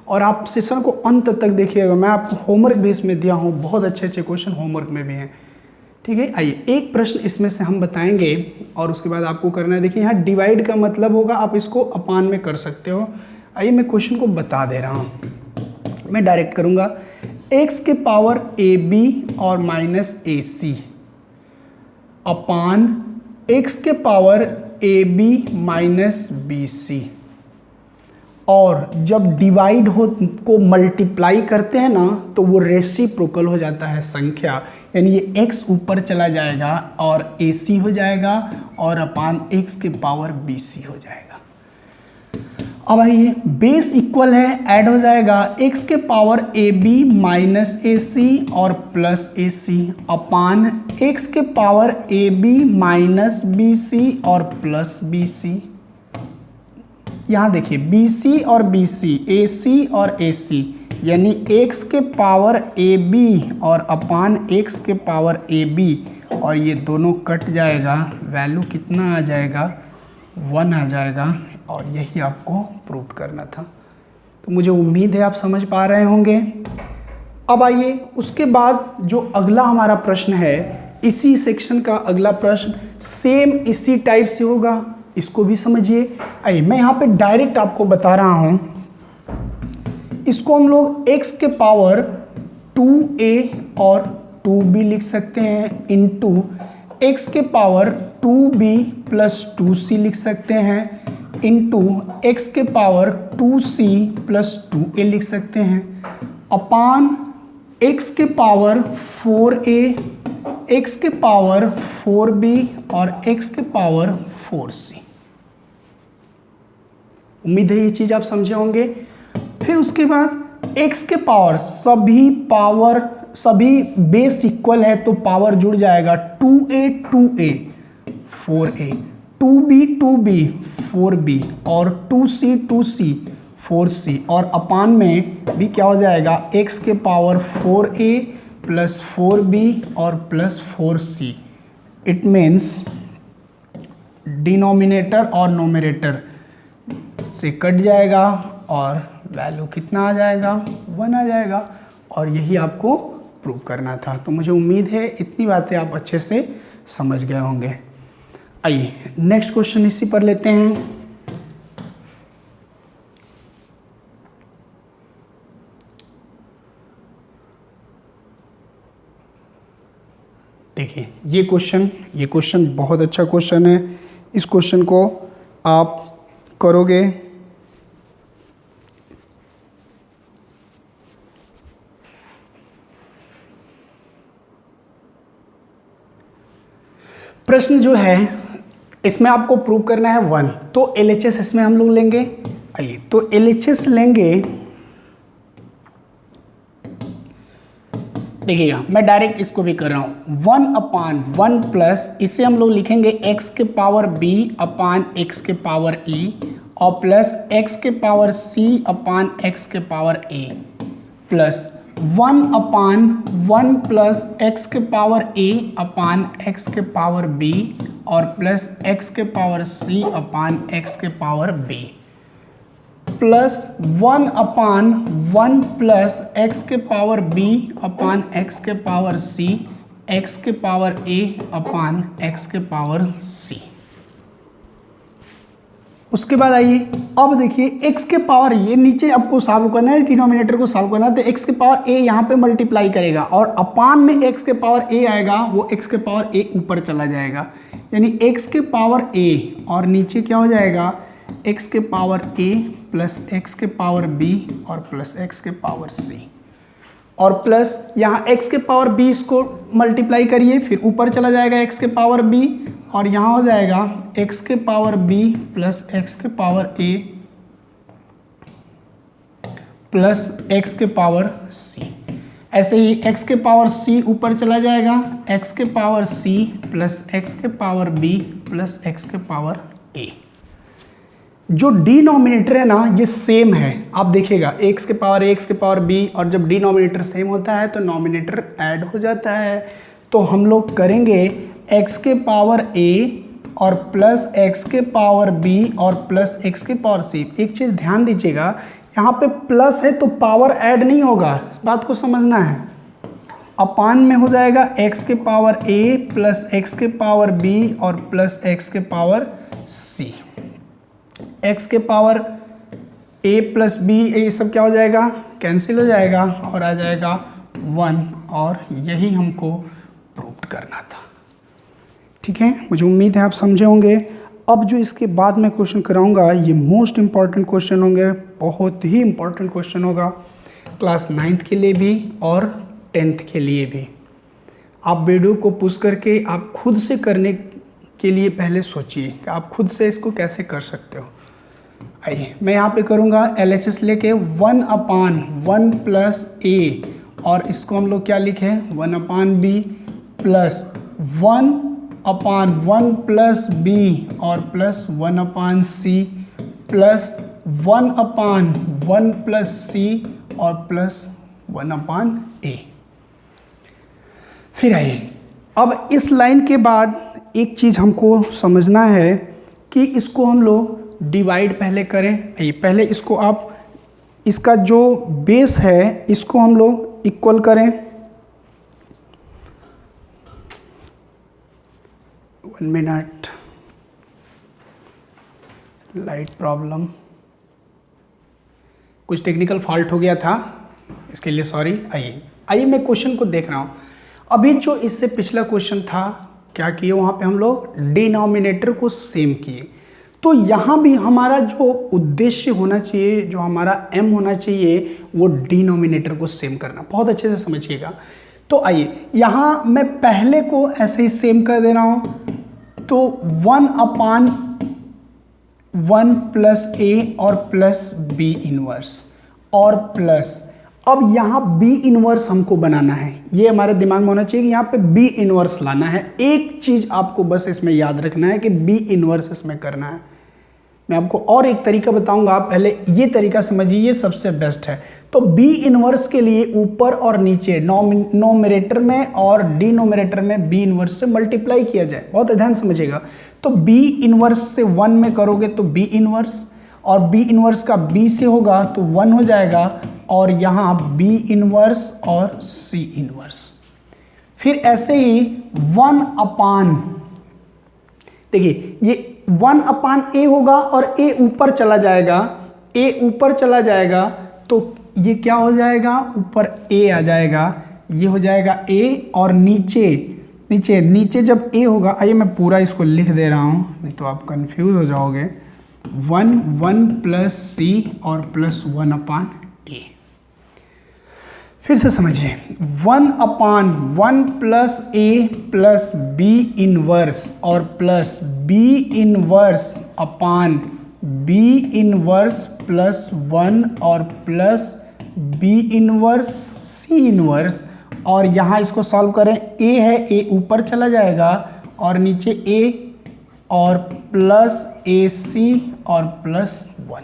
और आप सेशन को अंत तक देखिएगा। मैं आपको होमवर्क बेस में दिया हूँ, बहुत अच्छे क्वेश्चन होमवर्क में भी हैं, ठीक है। आइए एक प्रश्न इसमें से हम बताएंगे और उसके बाद आपको करना है। देखिए यहाँ डिवाइड का मतलब होगा, आप इसको अपान में कर सकते हो। आइए मैं क्वेश्चन को बता दे रहा हूँ, मैं डायरेक्ट करूँगा। x के पावर ए बी और माइनस ए सी अपान x के power A B minus B C, और जब डिवाइड हो को मल्टीप्लाई करते हैं ना तो वो रेसिप्रोकल हो जाता है संख्या, यानी ये x ऊपर चला जाएगा और ac हो जाएगा और अपान x के पावर bc हो जाएगा। अब आइए बेस इक्वल है, ऐड हो जाएगा x के पावर ab माइनस ac और प्लस ac अपान x के पावर ab माइनस bc और प्लस bc। यहाँ देखिए BC और BC, AC और AC, यानी x के पावर AB और अपान x के पावर AB, और ये दोनों कट जाएगा, वैल्यू कितना आ जाएगा, 1 आ जाएगा, और यही आपको प्रूव करना था। तो मुझे उम्मीद है आप समझ पा रहे होंगे। अब आइए उसके बाद जो अगला हमारा प्रश्न है, इसी सेक्शन का अगला प्रश्न सेम इसी टाइप से होगा, इसको भी समझिए। आइए मैं यहाँ पे डायरेक्ट आपको बता रहा हूँ, इसको हम लोग x के पावर 2a और 2b लिख सकते हैं, इनटू x के पावर 2b प्लस 2c लिख सकते हैं, इनटू x के पावर 2c प्लस 2a लिख सकते हैं, अपान x के पावर 4a, x के पावर 4b और x के पावर 4c। उम्मीद है ये चीज आप समझे होंगे। फिर उसके बाद x के पावर, सभी बेस इक्वल है तो पावर जुड़ जाएगा, 2a 2a 4a, 2b 2b 4b और 2c 2c 4c, और अपान में भी क्या हो जाएगा, x के पावर 4a प्लस 4b और plus 4c। It means denominator और नोमिनेटर से कट जाएगा और वैल्यू कितना आ जाएगा, 1 आ जाएगा, और यही आपको प्रूव करना था। तो मुझे उम्मीद है इतनी बातें आप अच्छे से समझ गए होंगे। आइए नेक्स्ट क्वेश्चन इसी पर लेते हैं। देखिए ये क्वेश्चन बहुत अच्छा क्वेश्चन है। इस क्वेश्चन को आप करोगे प्रश्न जो है इसमें आपको प्रूव करना है 1, तो LHS इसमें हम लोग लेंगे। आइए तो LHS लेंगे, देखिएगा मैं डायरेक्ट इसको भी कर रहा हूँ, 1 अपान 1 प्लस, इसे हम लोग लिखेंगे x के पावर b अपान x के पावर e और प्लस x के पावर c अपान x के power a plus 1 upon 1 plus x के पावर a अपान x के पावर b और प्लस x के पावर c अपान x के पावर b प्लस 1 अपान 1 plus x के पावर b अपान x के power c, x के power a upon x के power c। उसके बाद आइए अब देखिए x के पावर, ये नीचे आपको सॉल्व करना है, डिनोमिनेटर को सॉल्व करना है, तो x के पावर a यहाँ पे मल्टीप्लाई करेगा और अपान में x के पावर a आएगा, वो x के पावर a ऊपर चला जाएगा, यानी x के पावर a और नीचे क्या हो जाएगा x के पावर a प्लस x के पावर b और प्लस x के पावर c और प्लस यहाँ x के पावर b इसको मल्टीप्लाई करिए, फिर ऊपर चला जाएगा x के पावर b और यहाँ हो जाएगा x के पावर b प्लस x के पावर a प्लस x के पावर c। ऐसे ही x के पावर c ऊपर चला जाएगा, x के पावर c प्लस x के पावर b प्लस x के पावर a। जो डिनोमिनेटर है ना ये सेम है, आप देखिएगा x के पावर a x के पावर b, और जब डिनोमिनेटर सेम होता है तो नोमिनेटर ऐड हो जाता है। तो हम लोग करेंगे x के पावर a और प्लस x के पावर b और प्लस x के पावर c। एक चीज़ ध्यान दीजिएगा, यहाँ पे प्लस है तो पावर ऐड नहीं होगा, इस बात को समझना है। अपान में हो जाएगा x के पावर a प्लस x के पावर b और प्लस x के पावर c। x के पावर a प्लस b ये सब क्या हो जाएगा, कैंसिल हो जाएगा और आ जाएगा 1, और यही हमको प्रूव करना था। ठीक है, मुझे उम्मीद है आप समझे होंगे। अब जो इसके बाद मैं क्वेश्चन कराऊंगा ये मोस्ट इम्पॉर्टेंट क्वेश्चन होंगे, बहुत ही इम्पॉर्टेंट क्वेश्चन होगा क्लास 9th के लिए भी और 10th के लिए भी। आप वीडियो को पुश करके आप खुद से करने के लिए पहले सोचिए कि आप खुद से इसको कैसे कर सकते हो। आइए मैं यहाँ पे करूँगा LHS लेके 1/1 प्लस a, और इसको हम लोग क्या लिखे 1/b प्लस 1/1 प्लस b और plus 1/c plus 1/1 plus c और प्लस 1/a। फिर आइए अब इस लाइन के बाद एक चीज़ हमको समझना है कि इसको हम लोग डिवाइड पहले करें। आइए पहले इसको आप इसका जो बेस है इसको हम लोग इक्वल करें। 1 मिनट, लाइट प्रॉब्लम, कुछ टेक्निकल फॉल्ट हो गया था, इसके लिए सॉरी। आइए मैं क्वेश्चन को देख रहा हूँ। अभी जो इससे पिछला क्वेश्चन था क्या किए, वहाँ पे हम लोग डिनोमिनेटर को सेम किए। तो यहाँ भी हमारा जो उद्देश्य होना चाहिए, जो हमारा m होना चाहिए, वो डिनोमिनेटर को सेम करना। बहुत अच्छे से समझिएगा। तो आइए यहाँ मैं पहले को ऐसे ही सेम कर दे रहा हूँ। तो 1/1 प्लस a और प्लस b इनवर्स और प्लस, अब यहाँ b इनवर्स हमको बनाना है। ये हमारे दिमाग में होना चाहिए कि यहाँ पे b इनवर्स लाना है। एक चीज़ आपको बस इसमें याद रखना है कि b इनवर्स इसमें करना है। मैं आपको और एक तरीका बताऊंगा, आप पहले ये तरीका समझिए, ये सबसे बेस्ट है। तो b इनवर्स के लिए ऊपर और नीचे नोमिनेटर में और डिनोमिनेटर में b इनवर्स से मल्टीप्लाई किया जाए। बहुत ध्यान समझिएगा। तो b इनवर्स से 1 में करोगे तो b इनवर्स, और b इनवर्स का b से होगा तो 1 हो जाएगा, और यहाँ b इनवर्स और c इनवर्स। फिर ऐसे ही 1/, देखिए ये 1/a होगा और a ऊपर चला जाएगा, a ऊपर चला जाएगा तो ये क्या हो जाएगा, ऊपर a आ जाएगा, ये हो जाएगा a, और नीचे नीचे नीचे जब a होगा, आइए मैं पूरा इसको लिख दे रहा हूँ नहीं तो आप कंफ्यूज हो जाओगे। 1 प्लस c और प्लस 1/a। फिर से समझिए, 1/1 plus a plus b inverse और प्लस b इनवर्स अपान b इनवर्स प्लस 1 और plus b inverse c inverse, और यहाँ इसको सॉल्व करें, a है, a ऊपर चला जाएगा और नीचे a और प्लस ac और प्लस 1।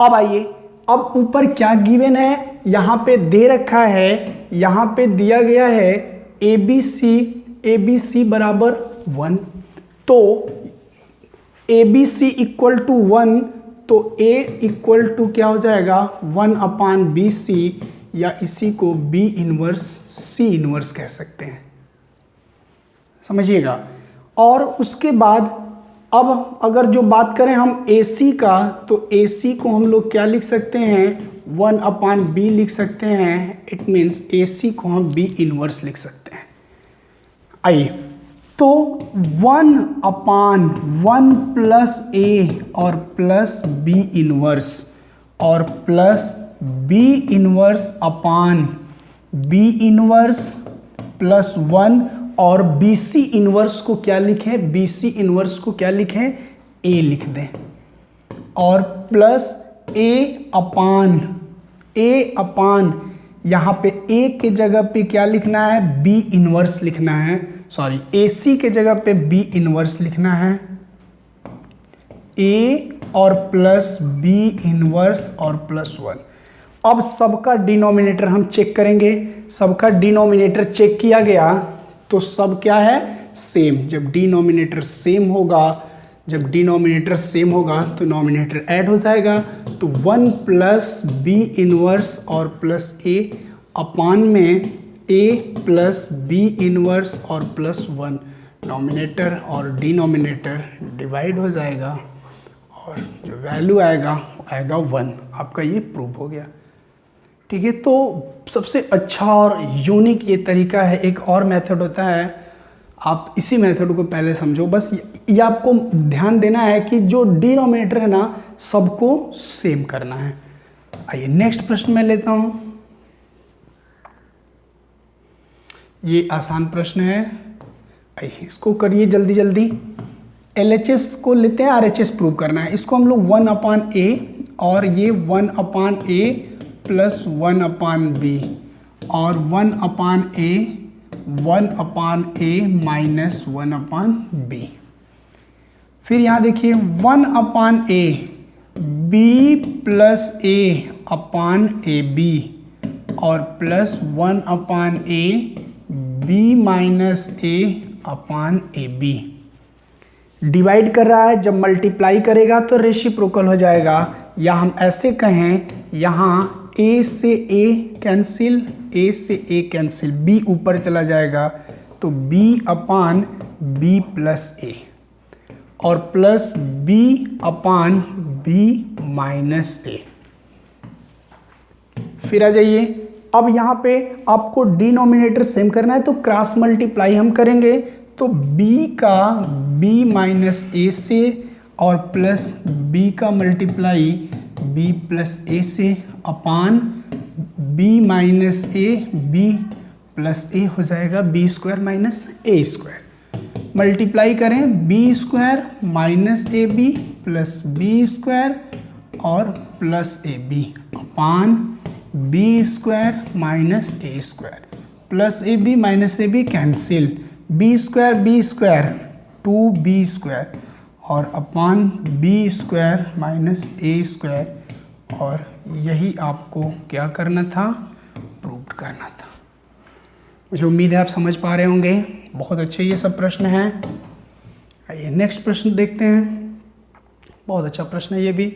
अब आइए, अब ऊपर क्या गिवन है, यहाँ पे दे रखा है, यहाँ पे दिया गया है ABC बराबर 1। तो ABC इक्वल टू 1, तो A इक्वल टू क्या हो जाएगा 1/BC, या इसी को B इनवर्स C इनवर्स कह सकते हैं, समझिएगा। और उसके बाद अब अगर जो बात करें हम AC का, तो AC को हम लोग क्या लिख सकते हैं 1/B लिख सकते हैं। इट मीन्स AC को हम B इनवर्स लिख सकते हैं। आइए तो 1/1 प्लस ए और प्लस बी इनवर्स और प्लस बी इनवर्स अपान बी इनवर्स प्लस 1 और बी सी इनवर्स को क्या लिखें, बी सी इनवर्स को क्या लिखें, ए लिख दें, और प्लस ए अपान यहाँ पे ए के जगह पे क्या लिखना है, बी इनवर्स लिखना है, सॉरी ए सी के जगह पे बी इनवर्स लिखना है, ए और प्लस बी इनवर्स और प्लस 1। अब सबका डिनोमिनेटर हम चेक करेंगे, सबका डिनोमिनेटर चेक किया गया तो सब क्या है, सेम। जब डिनोमिनेटर सेम होगा तो नोमिनेटर ऐड हो जाएगा, तो 1 प्लस बी इनवर्स और प्लस ए अपान में ए प्लस बी इनवर्स और प्लस 1, नोमिनेटर और डिनोमिनेटर डिवाइड हो जाएगा और जो वैल्यू आएगा 1। आपका ये प्रूव हो गया। ठीक है, तो सबसे अच्छा और यूनिक ये तरीका है। एक और मेथड होता है, आप इसी मेथड को पहले समझो, बस ये आपको ध्यान देना है कि जो डिनोमिनेटर है ना सबको सेम करना है। आइए नेक्स्ट प्रश्न में लेता हूं। ये आसान प्रश्न है, आइए इसको करिए जल्दी जल्दी। LHS को लेते हैं, RHS प्रूव करना है। इसको हम लोग 1/a और ये 1/a प्लस 1/b और 1/a माइनस 1/b। फिर यहाँ देखिए 1/a b plus a upon ab और plus 1/a b minus a upon ab। Divide कर रहा है, जब मल्टीप्लाई करेगा तो रेसिप्रोकल हो जाएगा, या हम ऐसे कहें यहाँ a से a कैंसिल, a से a कैंसिल, b ऊपर चला जाएगा तो b upon b plus a और plus b upon b minus a। फिर आ जाइए, अब यहाँ पे आपको डिनोमिनेटर सेम करना है तो क्रॉस मल्टीप्लाई हम करेंगे, तो b का b माइनस a से और प्लस b का मल्टीप्लाई b प्लस a से upon b minus a b plus a हो जाएगा b square minus a square. Multiply करें b स्क्वायर माइनस ए बी प्लस b स्क्वायर और plus A b upon b square minus a square plus A B minus A b cancel, b square 2b square और upon b square minus a square. और यही आपको क्या करना था, prove करना था। मुझे उम्मीद है आप समझ पा रहे होंगे। बहुत अच्छे ये सब प्रश्न हैं। आइए नेक्स्ट प्रश्न देखते हैं। बहुत अच्छा प्रश्न है ये भी।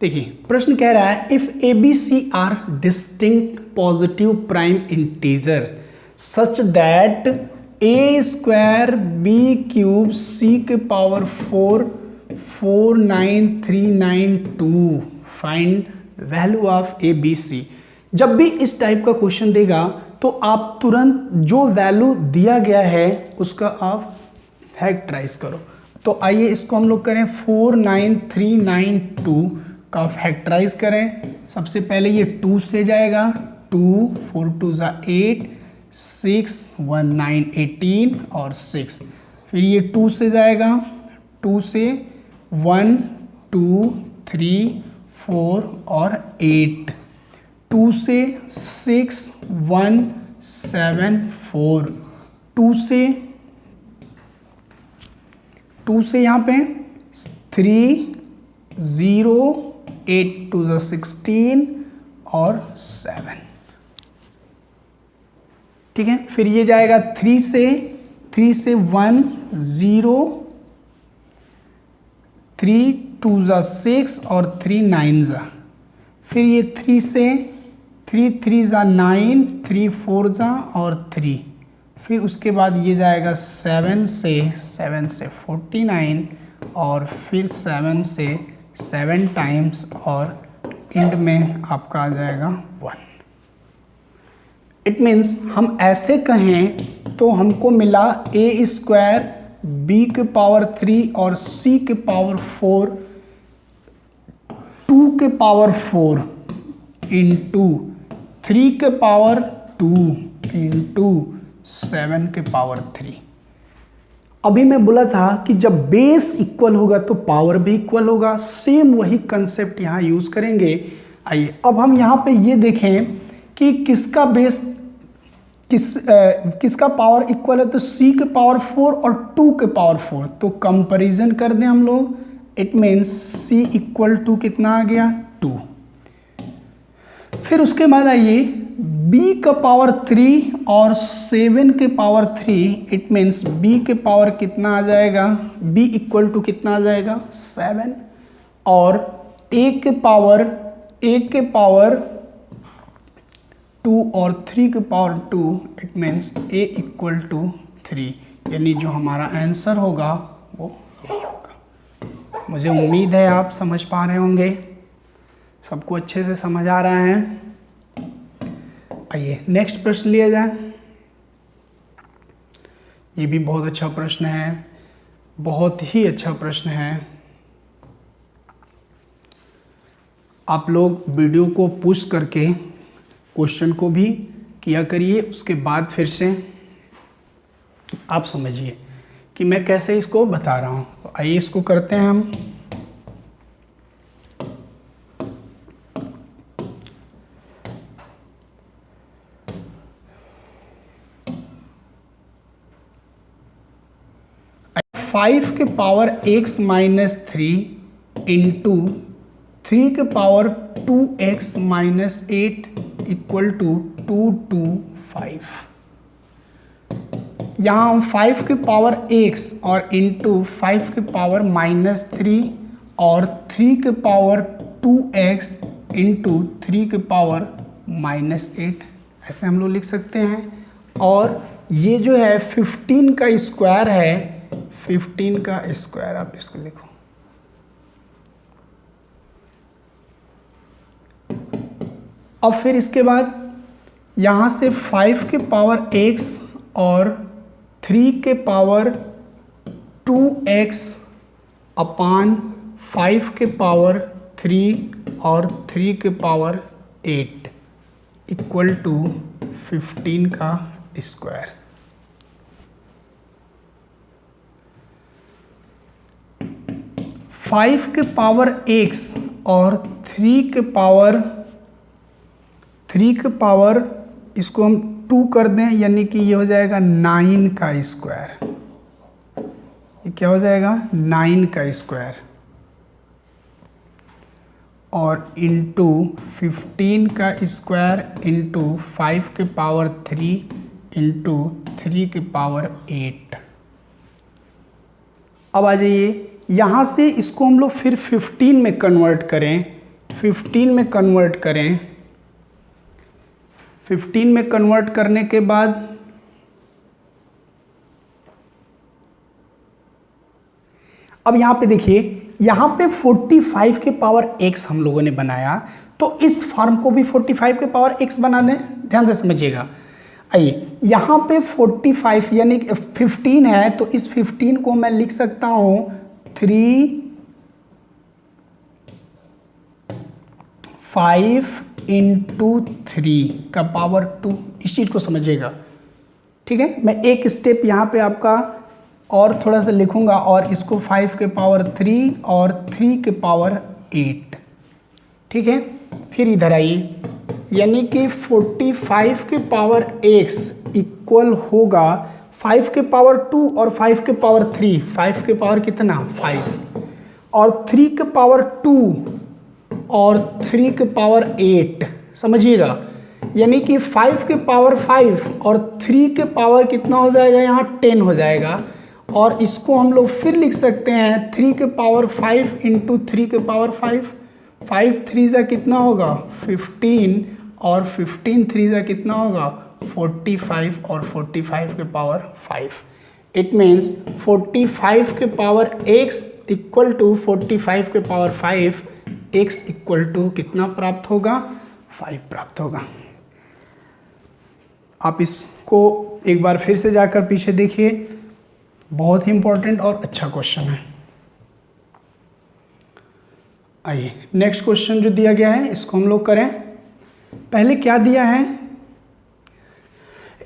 देखिए प्रश्न कह रहा है, if A B C are distinct positive prime integers such that a square B cube c के power 4 49392 find value of A B C. जब भी इस टाइप का क्वेश्चन देगा तो आप तुरंत जो वैल्यू दिया गया है उसका आप फैक्टराइज करो। तो आइए इसको हम लोग करें, 49392 का फैक्टराइज करें। सबसे पहले ये 2 से जाएगा, 2 4 2 8 6 1 9 18 और 6। फिर ये 2 से जाएगा, 2 से 1 2 3 4 और 8, 2 से 6 1 7 4, 2 से यहाँ पे 3 0 8 2 16 और 7। ठीक है, फिर ये जाएगा 3 से 1 0 3 2 6 और 3 9 जा। फिर ये 3 से 3 3 9 3 4 और 3। फिर उसके बाद ये जाएगा 7 से 49 और फिर 7 से 7 टाइम्स और एंड में आपका आ जाएगा 1। इट मीन्स हम ऐसे कहें तो हमको मिला ए स्क्वायर बी के पावर 3 और सी के पावर 4 2 के पावर 4 इंटू 3 के पावर 2 इंटू 7 के पावर 3। अभी मैं बोला था कि जब बेस इक्वल होगा तो पावर भी इक्वल होगा, सेम वही कंसेप्ट यहाँ यूज करेंगे। आइए अब हम यहाँ पे ये देखें कि किसका बेस किसका पावर इक्वल है, तो c के पावर 4 और 2 के पावर 4, तो कंपैरिजन कर दें हम लोग। It means c equal to कितना आ गया 2। फिर उसके बाद आइए b का पावर 3 और 7 के पावर 3, इट मीन्स b के पावर कितना आ जाएगा, b इक्वल टू कितना आ जाएगा 7, और a के पावर 2 और 3 के power 2, it means a equal to 3, यानी जो हमारा आंसर होगा वो यही होगा। मुझे उम्मीद है आप समझ पा रहे होंगे, सबको अच्छे से समझ आ रहा है। आइए नेक्स्ट प्रश्न लिया जाए। ये भी बहुत अच्छा प्रश्न है, बहुत ही अच्छा प्रश्न है। आप लोग वीडियो को पुश करके क्वेश्चन को भी किया करिए, उसके बाद फिर से आप समझिए कि मैं कैसे इसको बता रहा हूँ। तो आइए इसको करते हैं हम। फाइव के पावर x माइनस 3 इंटू 3 के power 2x minus 8 equal to 2 2 5। यहाँ हम 5 के पावर x और इंटू 5 के पावर माइनस 3 और 3 के पावर 2x इंटू 3 के पावर माइनस 8 ऐसे हम लोग लिख सकते हैं। और ये जो है 15 का स्क्वायर है, 15 का स्क्वायर आप इसको लिखो। अब फिर इसके बाद यहाँ से 5 के पावर x और 3 के पावर 2x अपान 5 के पावर 3 और 3 के पावर 8 इक्वल टू 15 का स्क्वायर। फाइव के पावर x और 3 के पावर इसको हम 2 कर दें, यानी कि ये हो जाएगा 9 का स्क्वायर। ये क्या हो जाएगा 9 का स्क्वायर, और इंटू 15 का स्क्वायर इंटू 5 के पावर 3 इंटू 3 के पावर 8। अब आ जाइए यहाँ से इसको हम लोग फिर 15 में कन्वर्ट करें। 15 में कन्वर्ट करें, 15 में कन्वर्ट करने के बाद अब यहाँ पे देखिए, यहाँ पे 45 के पावर x हम लोगों ने बनाया, तो इस फॉर्म को भी 45 के पावर x बना दें। ध्यान से समझिएगा। आइए यहाँ पे 45 यानी 15 है, तो इस 15 को मैं लिख सकता हूँ 3 5 इंटू 3 का पावर 2। इस चीज़ को समझिएगा, ठीक है। मैं एक स्टेप यहाँ पे आपका और थोड़ा सा लिखूंगा, और इसको 5 के पावर 3 और 3 के पावर 8, ठीक है। फिर इधर आइए, यानी कि 45 के पावर x इक्वल होगा 5 के पावर 2 और 5 के पावर 3, 5 के पावर कितना 5, और 3 के पावर 2 और 3 के पावर 8, समझिएगा। यानी कि 5 के पावर 5 और 3 के पावर कितना हो जाएगा, यहाँ 10 हो जाएगा। और इसको हम लोग फिर लिख सकते हैं 3 के पावर 5 इंटू 3 के पावर 5, 5 3 जा कितना होगा 15, और 15 3 जा कितना होगा 45, और 45 के पावर 5। इट मीन्स 45 के पावर x इक्वल टू 45 के पावर 5, x इक्वल टू कितना प्राप्त होगा 5 प्राप्त होगा। आप इस को एक बार फिर से जाकर पीछे देखिए, बहुत ही इंपॉर्टेंट और अच्छा क्वेश्चन है। आइए नेक्स्ट क्वेश्चन जो दिया गया है इसको हम लोग करें। पहले क्या दिया है,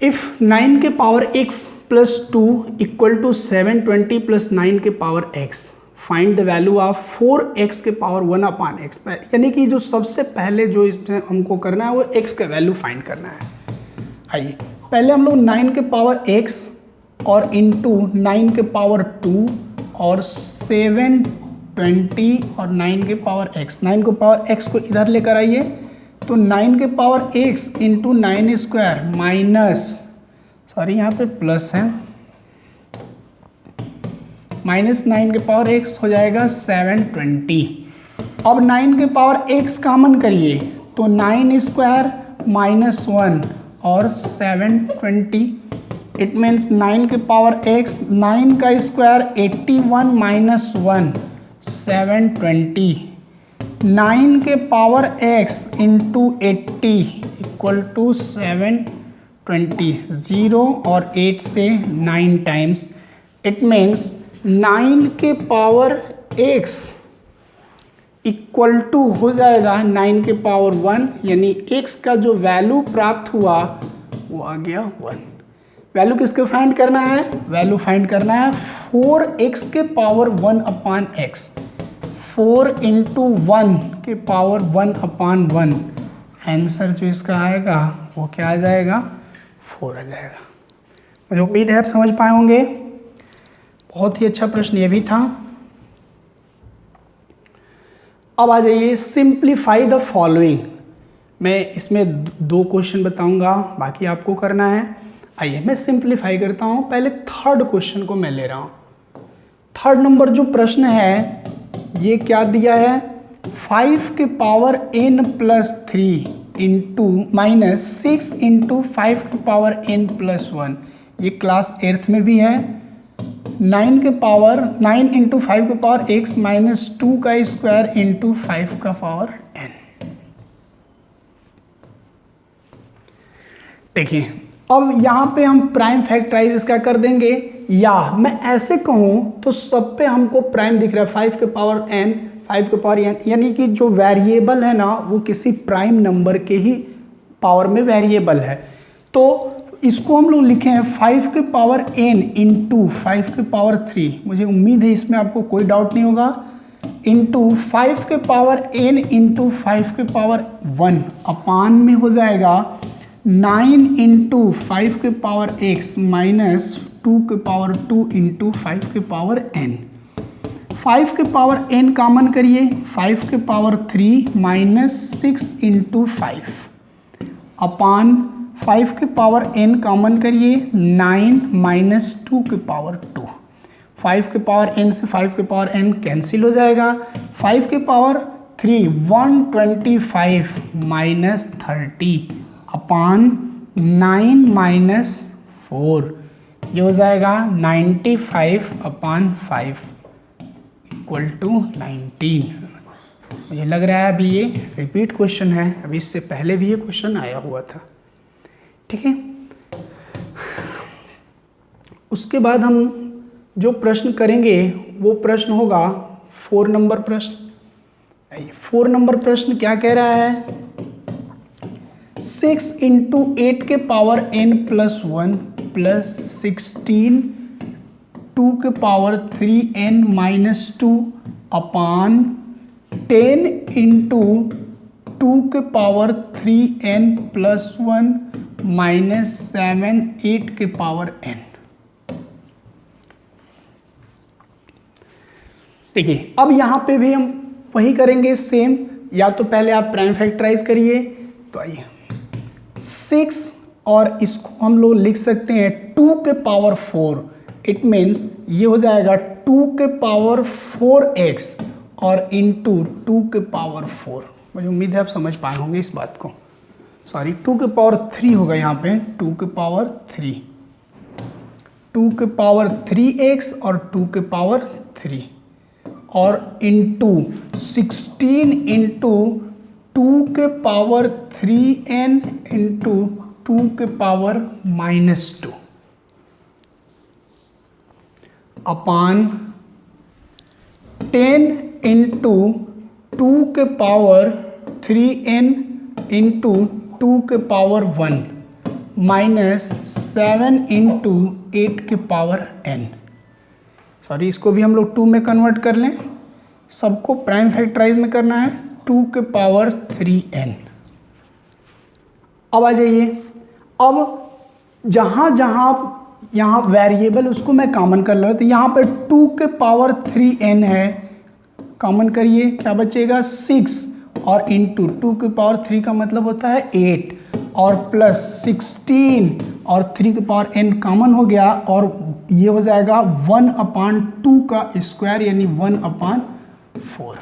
इफ 9 के power x plus 2 equal to 720 plus 9 के power x, find the value of 4x के पावर 1 अपान x। यानी कि जो सबसे पहले जो इसमें हमको करना है वो x का वैल्यू फाइंड करना है। आइए पहले हम लोग 9 के पावर x और इंटू 9 के पावर 2 और 720 और 9 के पावर x, 9 के पावर x को इधर लेकर आइए तो 9 के power x into 9 square minus, sorry यहाँ पे प्लस है, माइनस 9 के पावर x हो जाएगा 720। अब 9 के पावर x कॉमन करिए तो 9 स्क्वायर माइनस 1 और 720, इट मीन्स 9 के पावर x, 9 का स्क्वायर 81 माइनस 1 720, 9 के power x into 80 equal to 720, 0 और 8 से 9 टाइम्स, इट मीन्स 9 के पावर x इक्वल टू हो जाएगा 9 के पावर 1, यानी x का जो वैल्यू प्राप्त हुआ वो आ गया 1। वैल्यू किसके फाइंड करना है, वैल्यू फाइंड करना है 4x के पावर 1 अपान x, 4 इंटू 1 के पावर 1 अपान 1, आंसर जो इसका आएगा वो क्या आ जाएगा, 4 आ जाएगा। मुझे उम्मीद है आप समझ पाए होंगे। बहुत ही अच्छा प्रश्न ये भी था। अब आ जाइए सिंप्लीफाई द फॉलोइंग। मैं इसमें 2 क्वेश्चन बताऊंगा, बाकी आपको करना है। आइए मैं सिंप्लीफाई करता हूं। पहले थर्ड क्वेश्चन को मैं ले रहा हूं। थर्ड नंबर जो प्रश्न है ये क्या दिया है, 5 के power n plus 3 into minus 6 into 5 के पावर n प्लस 1, ये क्लास 8th में भी है। 9 के पावर 9 इंटू 5 के पावर x माइनस 2 का स्क्वायर इंटू 5 का पावर n। देखिए अब यहाँ पे हम प्राइम फैक्टराइज इसका कर देंगे, या मैं ऐसे कहूँ तो सब पे हमको प्राइम दिख रहा है, 5 के पावर n 5 के पावर n, यानी कि जो वेरिएबल है ना वो किसी प्राइम नंबर के ही पावर में वेरिएबल है। तो इसको हम लोग लिखे हैं 5 के पावर n इंटू 5 के पावर 3, मुझे उम्मीद है इसमें आपको कोई डाउट नहीं होगा, इंटू 5 के पावर n इंटू 5 के पावर 1 अपान में हो जाएगा 9 इंटू 5 के पावर x माइनस 2 के पावर 2 इंटू 5 के पावर n। 5 के पावर n कॉमन करिए, 5 के पावर 3 माइनस 6 इंटू 5 अपान 5 के पावर n कॉमन करिए, 9 माइनस 2 के पावर 2, 5 के पावर n से 5 के पावर n कैंसिल हो जाएगा, 5 के पावर 3 125 माइनस 30 अपान 9 माइनस 4, ये हो जाएगा 95 अपान 5 इक्वल टू 19। मुझे लग रहा है अभी ये रिपीट क्वेश्चन है, अभी इससे पहले भी ये क्वेश्चन आया हुआ था। ठीक है, उसके बाद हम जो प्रश्न करेंगे वो प्रश्न होगा 4 नंबर प्रश्न। 4 नंबर प्रश्न क्या कह रहा है, 6 इंटू 8 के पावर n प्लस 1 प्लस 16 2 के पावर 3n माइनस 2 अपान 10 इंटू 2 के पावर 3n प्लस 1 माइनस 7 8 के पावर n। देखिए अब यहाँ पे भी हम वही करेंगे सेम, या तो पहले आप प्राइम फैक्टराइज करिए, तो आइए 6 और इसको हम लोग लिख सकते हैं 2 के पावर 4, इट मीन्स ये हो जाएगा 2 के पावर 4x और इंटू 2 के पावर 4। मुझे उम्मीद है आप समझ पाए होंगे इस बात को। सॉरी 2 के पावर 3 होगा यहाँ पे, 2 के पावर 3, 2 के पावर 3x और 2 के पावर 3 और इंटू 16 इंटू 2 के पावर 3n इंटू 2 के पावर -2 अपान 10 इंटू 2 के पावर 3n इंटू 2 के पावर 1 माइनस 7 इंटू 8 के पावर n। सॉरी, इसको भी हम लोग 2 में कन्वर्ट कर लें, सबको प्राइम फैक्टराइज में करना है, 2 के पावर 3n। अब आ जाइए, अब जहाँ जहाँ यहाँ वेरिएबल उसको मैं कॉमन कर रहा हूँ, तो यहाँ पे 2 के पावर 3n है, कॉमन करिए क्या बचेगा 6 और इंटू 2 के पावर 3 का मतलब होता है 8 और प्लस 16 और 3 के पावर n कॉमन हो गया और ये हो जाएगा 1/2 का स्क्वायर यानी 1/4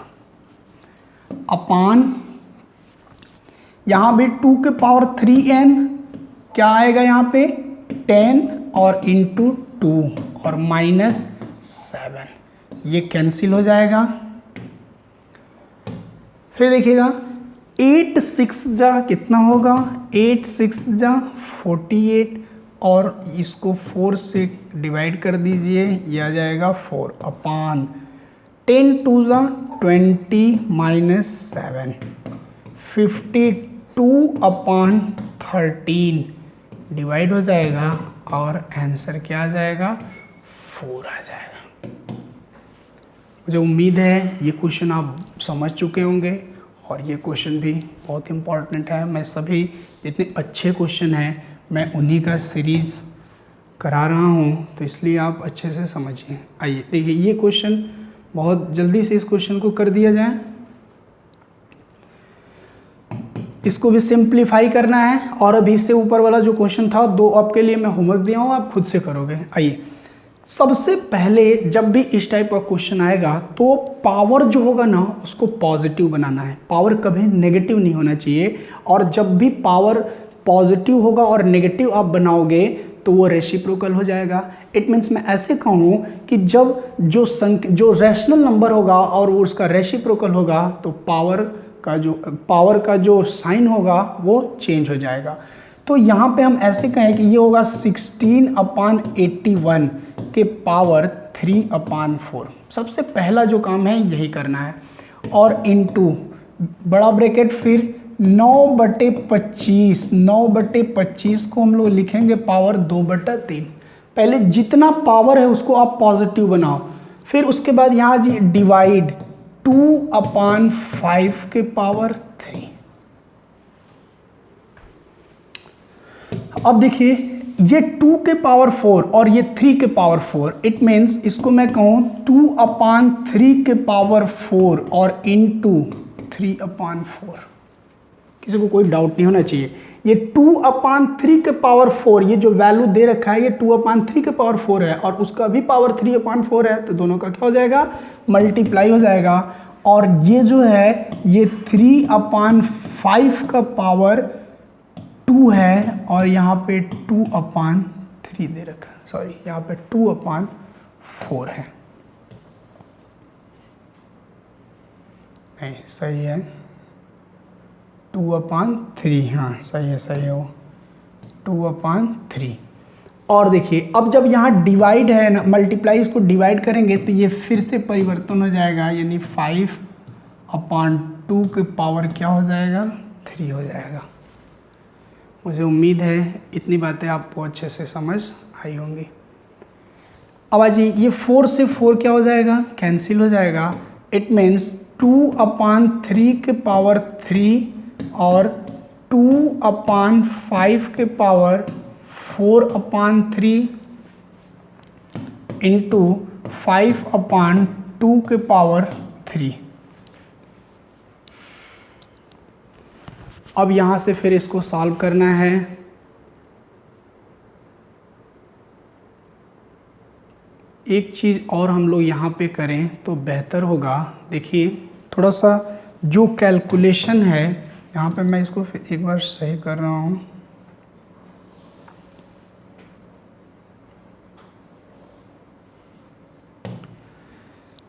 अपान यहाँ भी 2 के पावर 3n क्या आएगा यहाँ पे 10 और इंटू 2 और माइनस 7, ये कैंसिल हो जाएगा। फिर देखिएगा 8 6 जा कितना होगा, 8 6 जा 48 और इसको 4 से डिवाइड कर दीजिए, ये आ जाएगा 4 अपान 10 2 जा 20 माइनस 7 52/13 डिवाइड हो जाएगा और आंसर क्या आ जाएगा 4 आ जाएगा। मुझे उम्मीद है ये क्वेश्चन आप समझ चुके होंगे और ये क्वेश्चन भी बहुत इम्पॉर्टेंट है। मैं सभी जितने अच्छे क्वेश्चन हैं मैं उन्हीं का सीरीज़ करा रहा हूँ, तो इसलिए आप अच्छे से समझिए। आइए देखिए, ये क्वेश्चन बहुत जल्दी से इस क्वेश्चन को कर दिया जाए। इसको भी सिंप्लीफाई करना है और अभी इससे ऊपर वाला जो क्वेश्चन था 2 आपके लिए मैं होमवर्क दिया हूँ, आप खुद से करोगे। आइए, सबसे पहले जब भी इस टाइप का क्वेश्चन आएगा तो पावर जो होगा ना उसको पॉजिटिव बनाना है, पावर कभी नेगेटिव नहीं होना चाहिए। और जब भी पावर पॉजिटिव होगा और नेगेटिव आप बनाओगे तो वो रेसिप्रोकल हो जाएगा। इट मीन्स मैं ऐसे कहूँ कि जब जो रैशनल नंबर होगा और वो उसका रेसिप्रोकल होगा तो पावर का जो साइन होगा वो चेंज हो जाएगा। तो यहाँ पे हम ऐसे कहें कि ये होगा 16/81 के पावर 3/4। सबसे पहला जो काम है यही करना है और इनटू बड़ा ब्रैकेट फिर 9/25। 9/25 को हम लोग लिखेंगे पावर 2/3। पहले जितना पावर है उसको आप पॉजिटिव बनाओ, फिर उसके बाद यहाँ जी डिवाइड 2/5 के पावर 3। अब देखिए ये 2 के पावर 4 और ये 3 के पावर 4, इट मीन्स इसको मैं कहूँ 2/3 के पावर 4 और इंटू 3/4। किसी को कोई डाउट नहीं होना चाहिए। ये 2/3 के पावर 4, ये जो वैल्यू दे रखा है ये 2/3 के पावर 4 है और उसका भी पावर 3/4 है, तो दोनों का क्या हो जाएगा मल्टीप्लाई हो जाएगा। और ये जो है ये 3/5 का पावर 2 है और यहाँ पे 2/3 दे रखा है, सॉरी यहाँ पे 2/4 है। नहीं सही है 2/3, हाँ सही है वो 2/3। और देखिए अब जब यहाँ डिवाइड है ना, मल्टीप्लाई इसको डिवाइड करेंगे तो ये फिर से परिवर्तन हो जाएगा, यानी 5/2 के पावर क्या हो जाएगा 3 हो जाएगा। मुझे उम्मीद है इतनी बातें आपको अच्छे से समझ आई होंगी। अब आज ये 4 से 4 क्या हो जाएगा कैंसिल हो जाएगा। इट मीन्स 2/3 के पावर 3 और 2/5 के पावर 4/3 इंटू 5/2 के पावर 3। अब यहाँ से फिर इसको सॉल्व करना है। एक चीज़ और हम लोग यहाँ पे करें तो बेहतर होगा। देखिए थोड़ा सा जो कैलकुलेशन है यहाँ पे मैं इसको फिर एक बार सही कर रहा हूँ।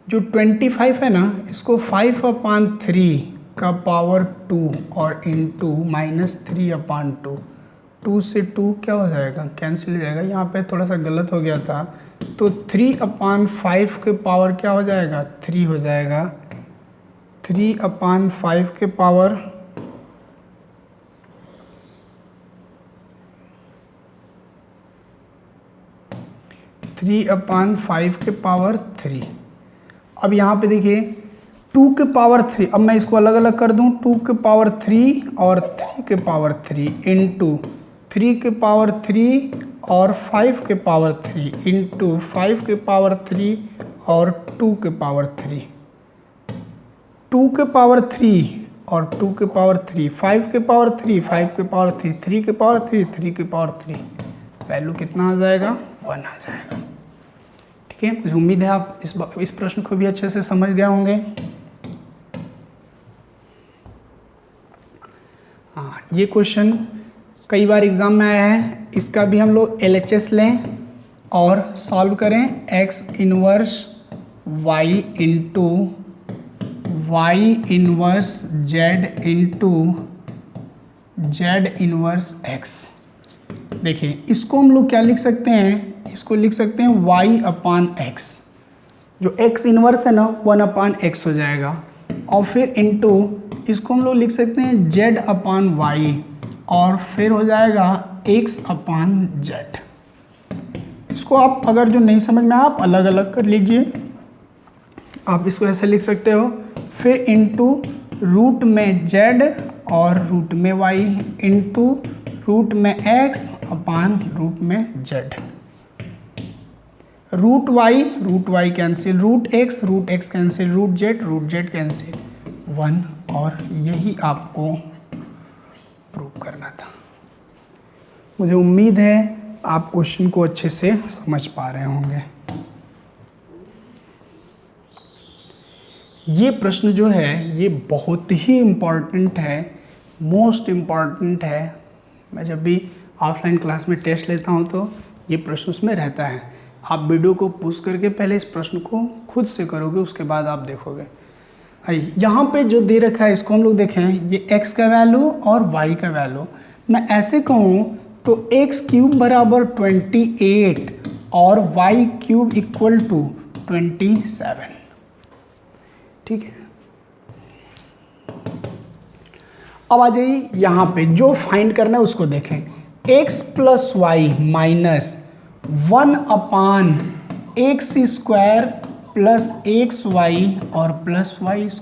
जो 25 है ना इसको 5/3 का पावर 2 और इंटू -3/2 2 से 2 क्या हो जाएगा, कैंसिल हो जाएगा। यहाँ पे थोड़ा सा गलत हो गया था, तो 3/5 के पावर क्या हो जाएगा, 3 हो जाएगा। 3/5 के पावर 3/5 अब यहाँ पे देखिए 2 के पावर 3, अब मैं इसको अलग अलग कर दूँ, 2 के पावर 3 और 3 के पावर 3 इंटू 3 के पावर 3 और 5 के पावर 3 इंटू 5 के पावर 3 और 2 के पावर 3, 2 के पावर 3 और 2 के पावर 3, 5 के पावर 3, 5 के पावर 3, 3 के पावर 3, 3 के पावर 3, वैल्यू कितना आ जाएगा, 1 आ जाएगा। ठीक है, मुझे उम्मीद है आप इस प्रश्न को भी अच्छे से समझ गए होंगे। हाँ, ये क्वेश्चन कई बार एग्जाम में आया है, इसका भी हम लोग LHS लें और सॉल्व करें। x inverse y into y inverse z into z inverse x। देखिए इसको हम लोग क्या लिख सकते हैं, इसको लिख सकते हैं y/x, जो x इनवर्स है ना 1/x हो जाएगा, और फिर इंटू इसको हम लोग लिख सकते हैं z/y और फिर हो जाएगा x/z। इसको आप अगर जो नहीं समझ में आप अलग अलग कर लीजिए, आप इसको ऐसे लिख सकते हो, फिर इंटू रूट में z और रूट में y इंटू रूट में x अपान रूट में z। Root y cancel, root x cancel, root z cancel, 1, और यही आपको प्रूव करना था। मुझे उम्मीद है आप क्वेश्चन को अच्छे से समझ पा रहे होंगे। ये प्रश्न जो है ये बहुत ही इम्पॉर्टेंट है, मोस्ट इम्पॉर्टेंट है। मैं जब भी ऑफलाइन क्लास में टेस्ट लेता हूँ तो ये प्रश्न उसमें रहता है। आप वीडियो को पुश करके पहले इस प्रश्न को खुद से करोगे, उसके बाद आप देखोगे। यहाँ पे जो दे रखा है इसको हम लोग देखें, ये x का वैल्यू और y का वैल्यू। मैं ऐसे कहूँ तो x³ बराबर 28 और y³ इक्वल टू 27। ठीक है, अब आ जाइए यहाँ पे जो फाइंड करना है उसको देखें। x plus Y minus 1/x² plus xy और प्लस y²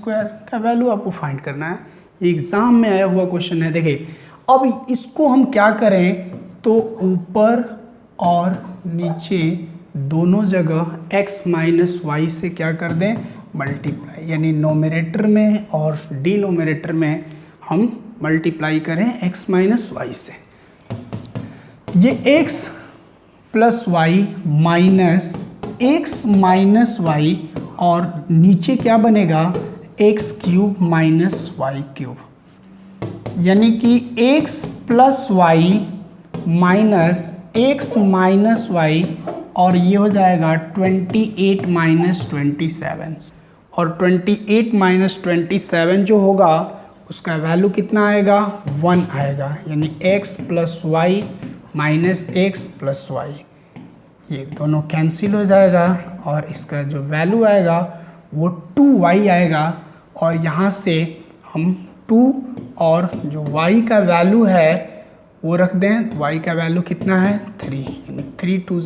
का वैल्यू आपको फाइंड करना है। ये एग्जाम में आया हुआ क्वेश्चन है। देखिए अब इसको हम क्या करें, तो ऊपर और नीचे दोनों जगह x माइनस वाई से क्या कर दें, मल्टीप्लाई, यानी नोमिनेटर में और डिनोमिनेटर में हम मल्टीप्लाई करें x माइनस वाई से। ये x plus Y minus x minus Y और नीचे क्या बनेगा, x³ माइनस y³, यानी कि x plus Y minus x minus Y, और ये हो जाएगा 28 माइनस 27, और 28 माइनस 27 जो होगा उसका वैल्यू कितना आएगा, 1 आएगा, यानी x plus Y minus x plus Y, ये दोनों कैंसिल हो जाएगा और इसका जो वैल्यू आएगा वो 2y आएगा। और यहाँ से हम 2 और जो y का वैल्यू है वो रख दें, तो y का वैल्यू कितना है, 3, यानी 3 2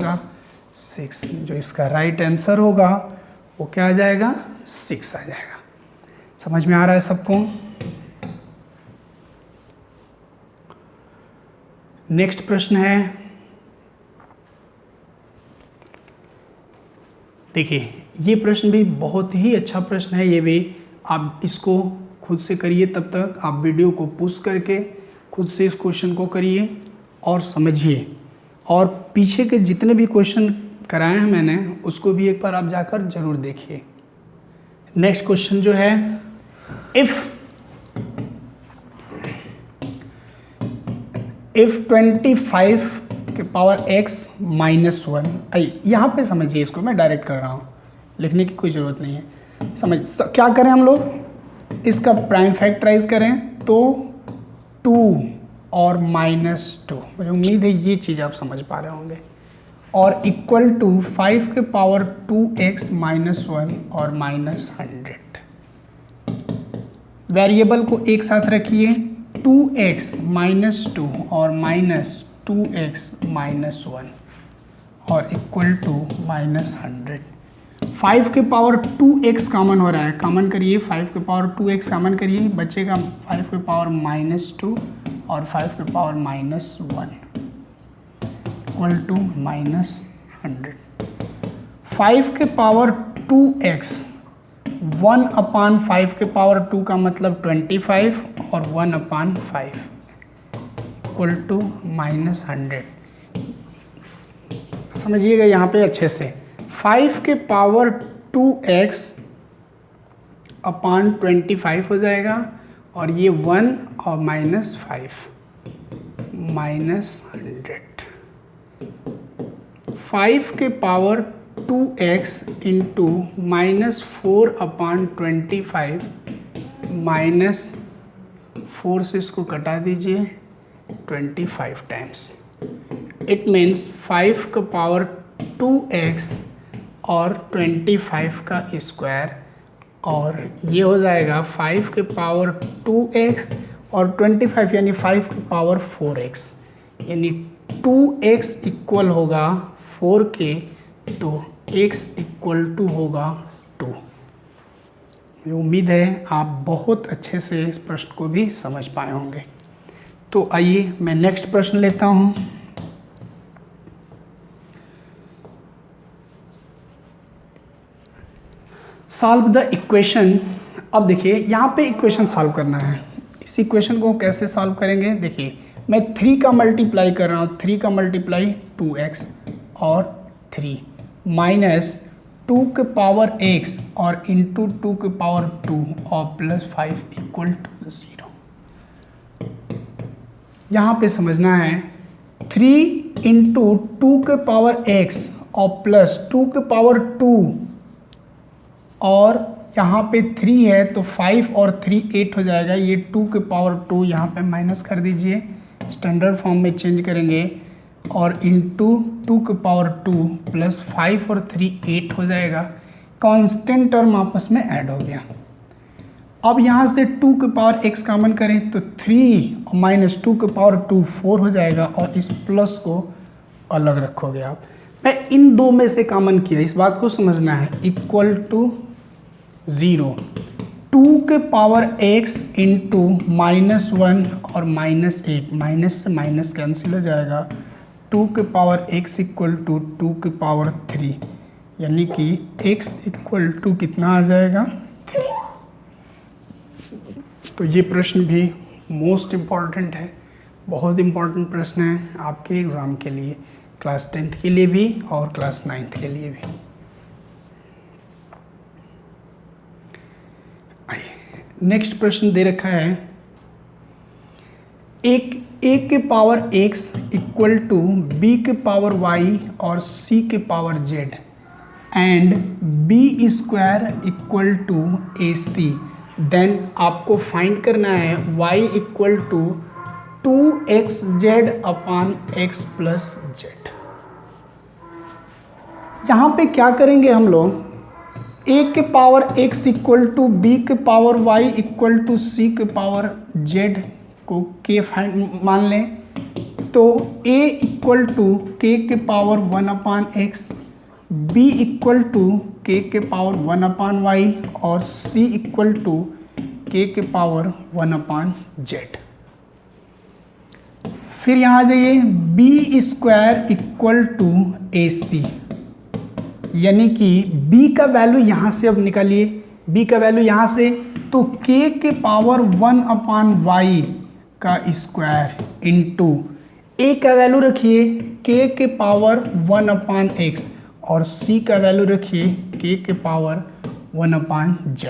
6। जो इसका राइट आंसर होगा वो क्या आ जाएगा, 6 आ जाएगा। समझ में आ रहा है सबको? नेक्स्ट प्रश्न है, देखिए ये प्रश्न भी बहुत ही अच्छा प्रश्न है। ये भी आप इसको खुद से करिए, तब तक आप वीडियो को पुश करके खुद से इस क्वेश्चन को करिए और समझिए, और पीछे के जितने भी क्वेश्चन कराए हैं मैंने उसको भी एक बार आप जाकर जरूर देखिए। नेक्स्ट क्वेश्चन जो है, इफ 25 के पावर x माइनस 1, यहाँ पे समझिए, इसको मैं डायरेक्ट कर रहा हूँ, लिखने की कोई ज़रूरत नहीं है। क्या करें हम लोग, इसका प्राइम फैक्टराइज करें तो 2 और -2। मुझे उम्मीद है ये चीज़ आप समझ पा रहे होंगे। और इक्वल टू 5 के पावर 2x - 1 और -100। वेरिएबल को एक साथ रखिए, 2x - 2 और -2x - 1 और इक्वल टू -100। 5 के पावर 2x कॉमन हो रहा है, कॉमन करिए, 5 के पावर 2x कॉमन करिए, बचेगा 5 के पावर -2 और 5 के पावर -1 इक्वल टू -100। 5 के पावर 2x 1/5 के पावर 2 का मतलब 25 और 1/5 इक्वल टू -100। समझिएगा यहाँ पे अच्छे से, 5 के पावर 2x अपान 25 हो जाएगा और ये 1 और -5 -100। 5 के पावर 2x इंटू -4/25 -4 से इसको कटा दीजिए 25 टाइम्स। इट मीन्स 5 का पावर 2x और 25 का स्क्वायर, और ये हो जाएगा 5 के पावर 2x और 25 यानी 5 के पावर 4x, यानी 2x इक्वल होगा 4 के, तो x इक्वल टू होगा 2। मुझे उम्मीद है आप बहुत अच्छे से इस प्रश्न को भी समझ पाए होंगे। तो आइए मैं नेक्स्ट प्रश्न लेता हूँ। Solve the equation. अब देखिए यहाँ पे इक्वेशन सॉल्व करना है। इस इक्वेशन को कैसे सॉल्व करेंगे, देखिए मैं 3 का मल्टीप्लाई कर रहा हूँ, 3 का मल्टीप्लाई 2x और 3 माइनस 2 के पावर x और इंटू 2 के पावर 2 और +5 इक्वल टू 0। यहाँ पे समझना है 3 इंटू 2 के पावर x और प्लस 2 के पावर 2 और यहाँ पे 3 है तो 5 और 3 8 हो जाएगा। ये 2 के पावर 2 यहाँ पे माइनस कर दीजिए, स्टैंडर्ड फॉर्म में चेंज करेंगे, और इंटू 2 के पावर 2 प्लस 5 और 3 8 हो जाएगा। कांस्टेंट टर्म आपस में ऐड हो गया। अब यहाँ से 2 के पावर x कॉमन करें तो 3 और -2 के पावर 2 4 हो जाएगा, और इस प्लस को अलग रखोगे आप। मैं इन दो में से कॉमन किया, इस बात को समझना है। इक्वल टू 0, 2 के पावर x इंटू -1 और -8, माइनस से माइनस कैंसिल हो जाएगा। 2 के पावर x इक्वल टू 2 के पावर 3, यानी कि x इक्वल टू कितना आ जाएगा 3। तो ये प्रश्न भी मोस्ट इम्पॉर्टेंट है, बहुत इम्पॉर्टेंट प्रश्न है आपके एग्ज़ाम के लिए, क्लास 10th के लिए भी और क्लास 9th के लिए भी। नेक्स्ट प्रश्न दे रखा है, a के power x equal to b के पावर y और c के power z and b square equal to ac। Then आपको फाइंड करना है y equal to 2xz upon x plus z। यहाँ पे क्या करेंगे हम लोग, a के power x equal to b के power y equal to c के पावर z को k फाइंड मान लें, तो a इक्वल टू k के power 1/x, b equal to k के पावर 1/y और c इक्वल टू k के पावर 1/z। फिर यहाँ जाइए, b square equal to ac, यानी कि b का वैल्यू यहाँ से अब निकालिए, b का वैल्यू यहाँ से, तो k के पावर 1/y का स्क्वायर इंटू a का वैल्यू रखिए k के पावर 1/x और c का वैल्यू रखिए k के पावर 1/z।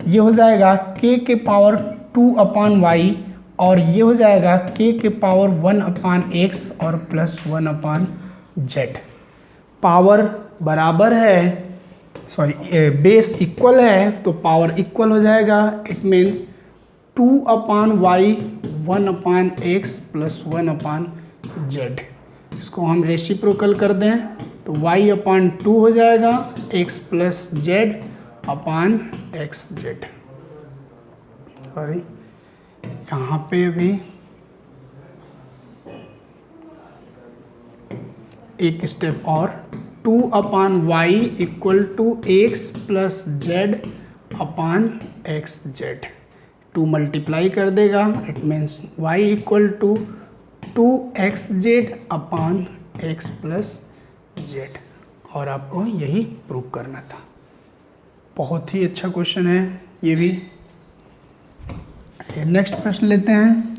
ये हो जाएगा k के पावर 2/y और ये हो जाएगा k के पावर 1/x और प्लस 1/z। पावर बराबर है, सॉरी बेस इक्वल है तो पावर इक्वल हो जाएगा। It means 2/y 1/x plus 1/z। इसको हम रेसिप्रोकल कर दें तो y/2 हो जाएगा x प्लस z/xz। सॉरी, यहाँ पे भी एक स्टेप और, 2/y equal to x plus z/xz। 2 multiply कर देगा, it means y equal to 2xz/x plus z। और आपको यही प्रूव करना था। बहुत ही अच्छा क्वेश्चन है ये भी। नेक्स्ट प्रश्न लेते हैं।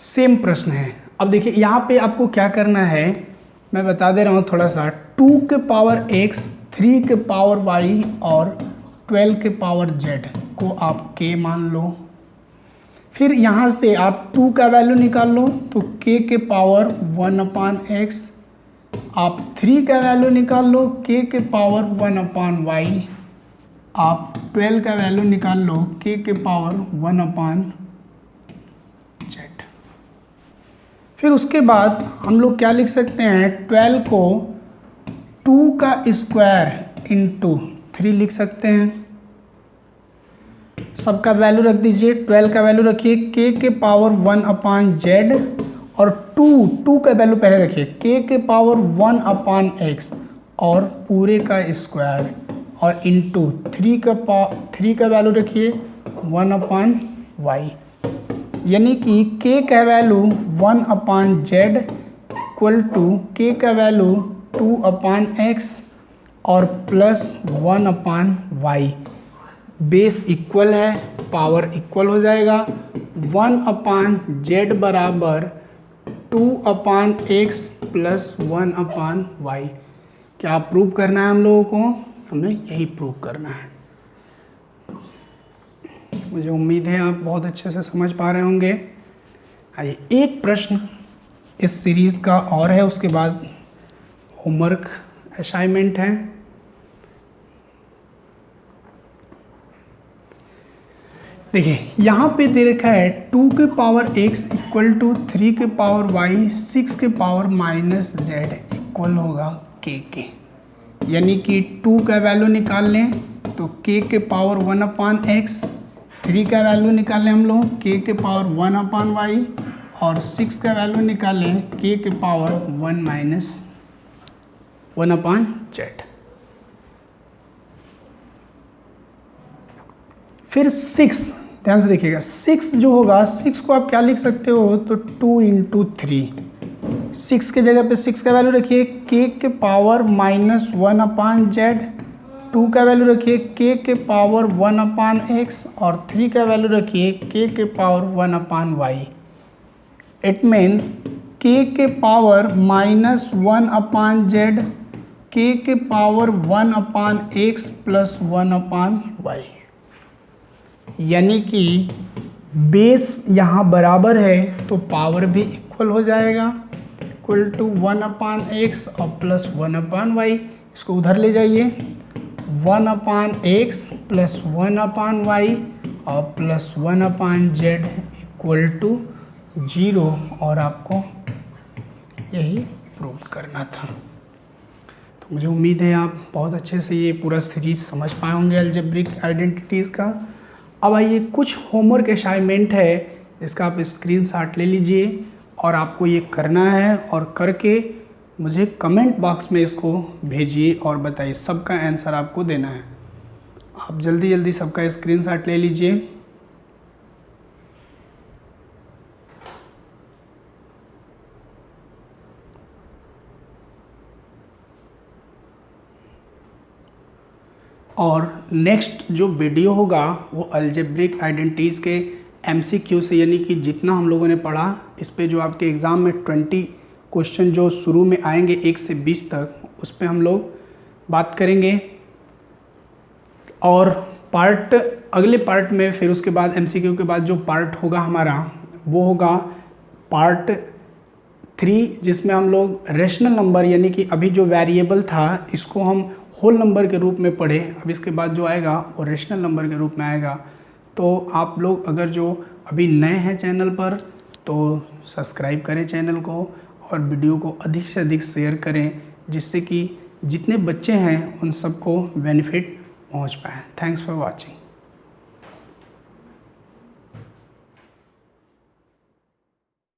सेम प्रश्न है। अब देखिए यहाँ पे आपको क्या करना है, मैं बता दे रहा हूँ थोड़ा सा। 2 के पावर x, 3 के पावर y और 12 के पावर z को आप k मान लो। फिर यहाँ से आप 2 का वैल्यू निकाल लो तो k के पावर 1/x, आप 3 का वैल्यू निकाल लो k के पावर 1/y, आप 12 का वैल्यू निकाल लो k के पावर 1/z। फिर उसके बाद हम लोग क्या लिख सकते हैं, 12 को 2 का स्क्वायर इंटू 3 लिख सकते हैं। सबका वैल्यू रख दीजिए। 12 का वैल्यू रखिए k के पावर 1/z और 2 का वैल्यू पहले रखिए k के पावर 1/x और पूरे का स्क्वायर, और इंटू 3 का वैल्यू रखिए 1/y, यानी कि k का value 1/z equal to k का वैल्यू 2/x और प्लस 1/y। बेस इक्वल है, पावर इक्वल हो जाएगा। 1/z बराबर 2/x प्लस 1/y। क्या प्रूव करना है हम लोगों को? हमें यही प्रूव करना है। मुझे उम्मीद है आप बहुत अच्छे से समझ पा रहे होंगे। आइए एक प्रश्न इस सीरीज़ का और है, उसके बाद होमवर्क असाइनमेंट है। देखिए यहाँ पे दे रखा है 2 के पावर x इक्वल टू 3 के पावर y 6 के पावर माइनस z इक्वल होगा k के, यानी कि 2 का वैल्यू निकाल लें तो k के पावर 1/x, 3 का वैल्यू निकालें हम लोग k के पावर 1/y और 6 का वैल्यू निकालें k के पावर 1/z। फिर 6, ध्यान से देखिएगा, 6 जो होगा, 6 को आप क्या लिख सकते हो, तो 2 × 3। 6 के जगह पे 6 का वैल्यू रखिए k के पावर -1/z, 2 का वैल्यू रखिए k के पावर 1/x और 3 का वैल्यू रखिए k के power 1/y। It means k के पावर -1/z, k के पावर 1/x प्लस 1/y, यानी कि बेस यहाँ बराबर है तो पावर भी इक्वल हो जाएगा, इक्वल टू 1/x और प्लस 1/y। इसको उधर ले जाइए, 1/x प्लस 1/y और प्लस 1/z इक्वल टू 0, और आपको यही प्रूव करना था। तो मुझे उम्मीद है आप बहुत अच्छे से ये पूरा सीरीज समझ पाए होंगे अलजेब्रिक आइडेंटिटीज़ का। अब आइए कुछ होमवर्क असाइनमेंट है, इसका आप स्क्रीनशॉट ले लीजिए और आपको ये करना है, और करके मुझे कमेंट बॉक्स में इसको भेजिए और बताइए। सबका आंसर आपको देना है। आप जल्दी जल्दी सबका स्क्रीनशॉट ले लीजिए। और नेक्स्ट जो वीडियो होगा वो अलजेब्रिक आइडेंटिटीज़ के MCQ से, यानी कि जितना हम लोगों ने पढ़ा इस पे जो आपके एग्ज़ाम में 20 क्वेश्चन जो शुरू में आएंगे 1 से 20 तक, उस पे हम लोग बात करेंगे। और अगले पार्ट में फिर उसके बाद MCQ के बाद जो पार्ट होगा हमारा वो होगा पार्ट 3, जिसमें हम लोग रेशनल नंबर, यानी कि अभी जो वेरिएबल था इसको हम होल नंबर के रूप में पढ़ें। अब इसके बाद जो आएगा वो रेशनल नंबर के रूप में आएगा। तो आप लोग अगर जो अभी नए हैं चैनल पर तो सब्सक्राइब करें चैनल को और वीडियो को अधिक से अधिक शेयर करें, जिससे कि जितने बच्चे हैं उन सबको बेनिफिट पहुंच पाए। Thanks for watching.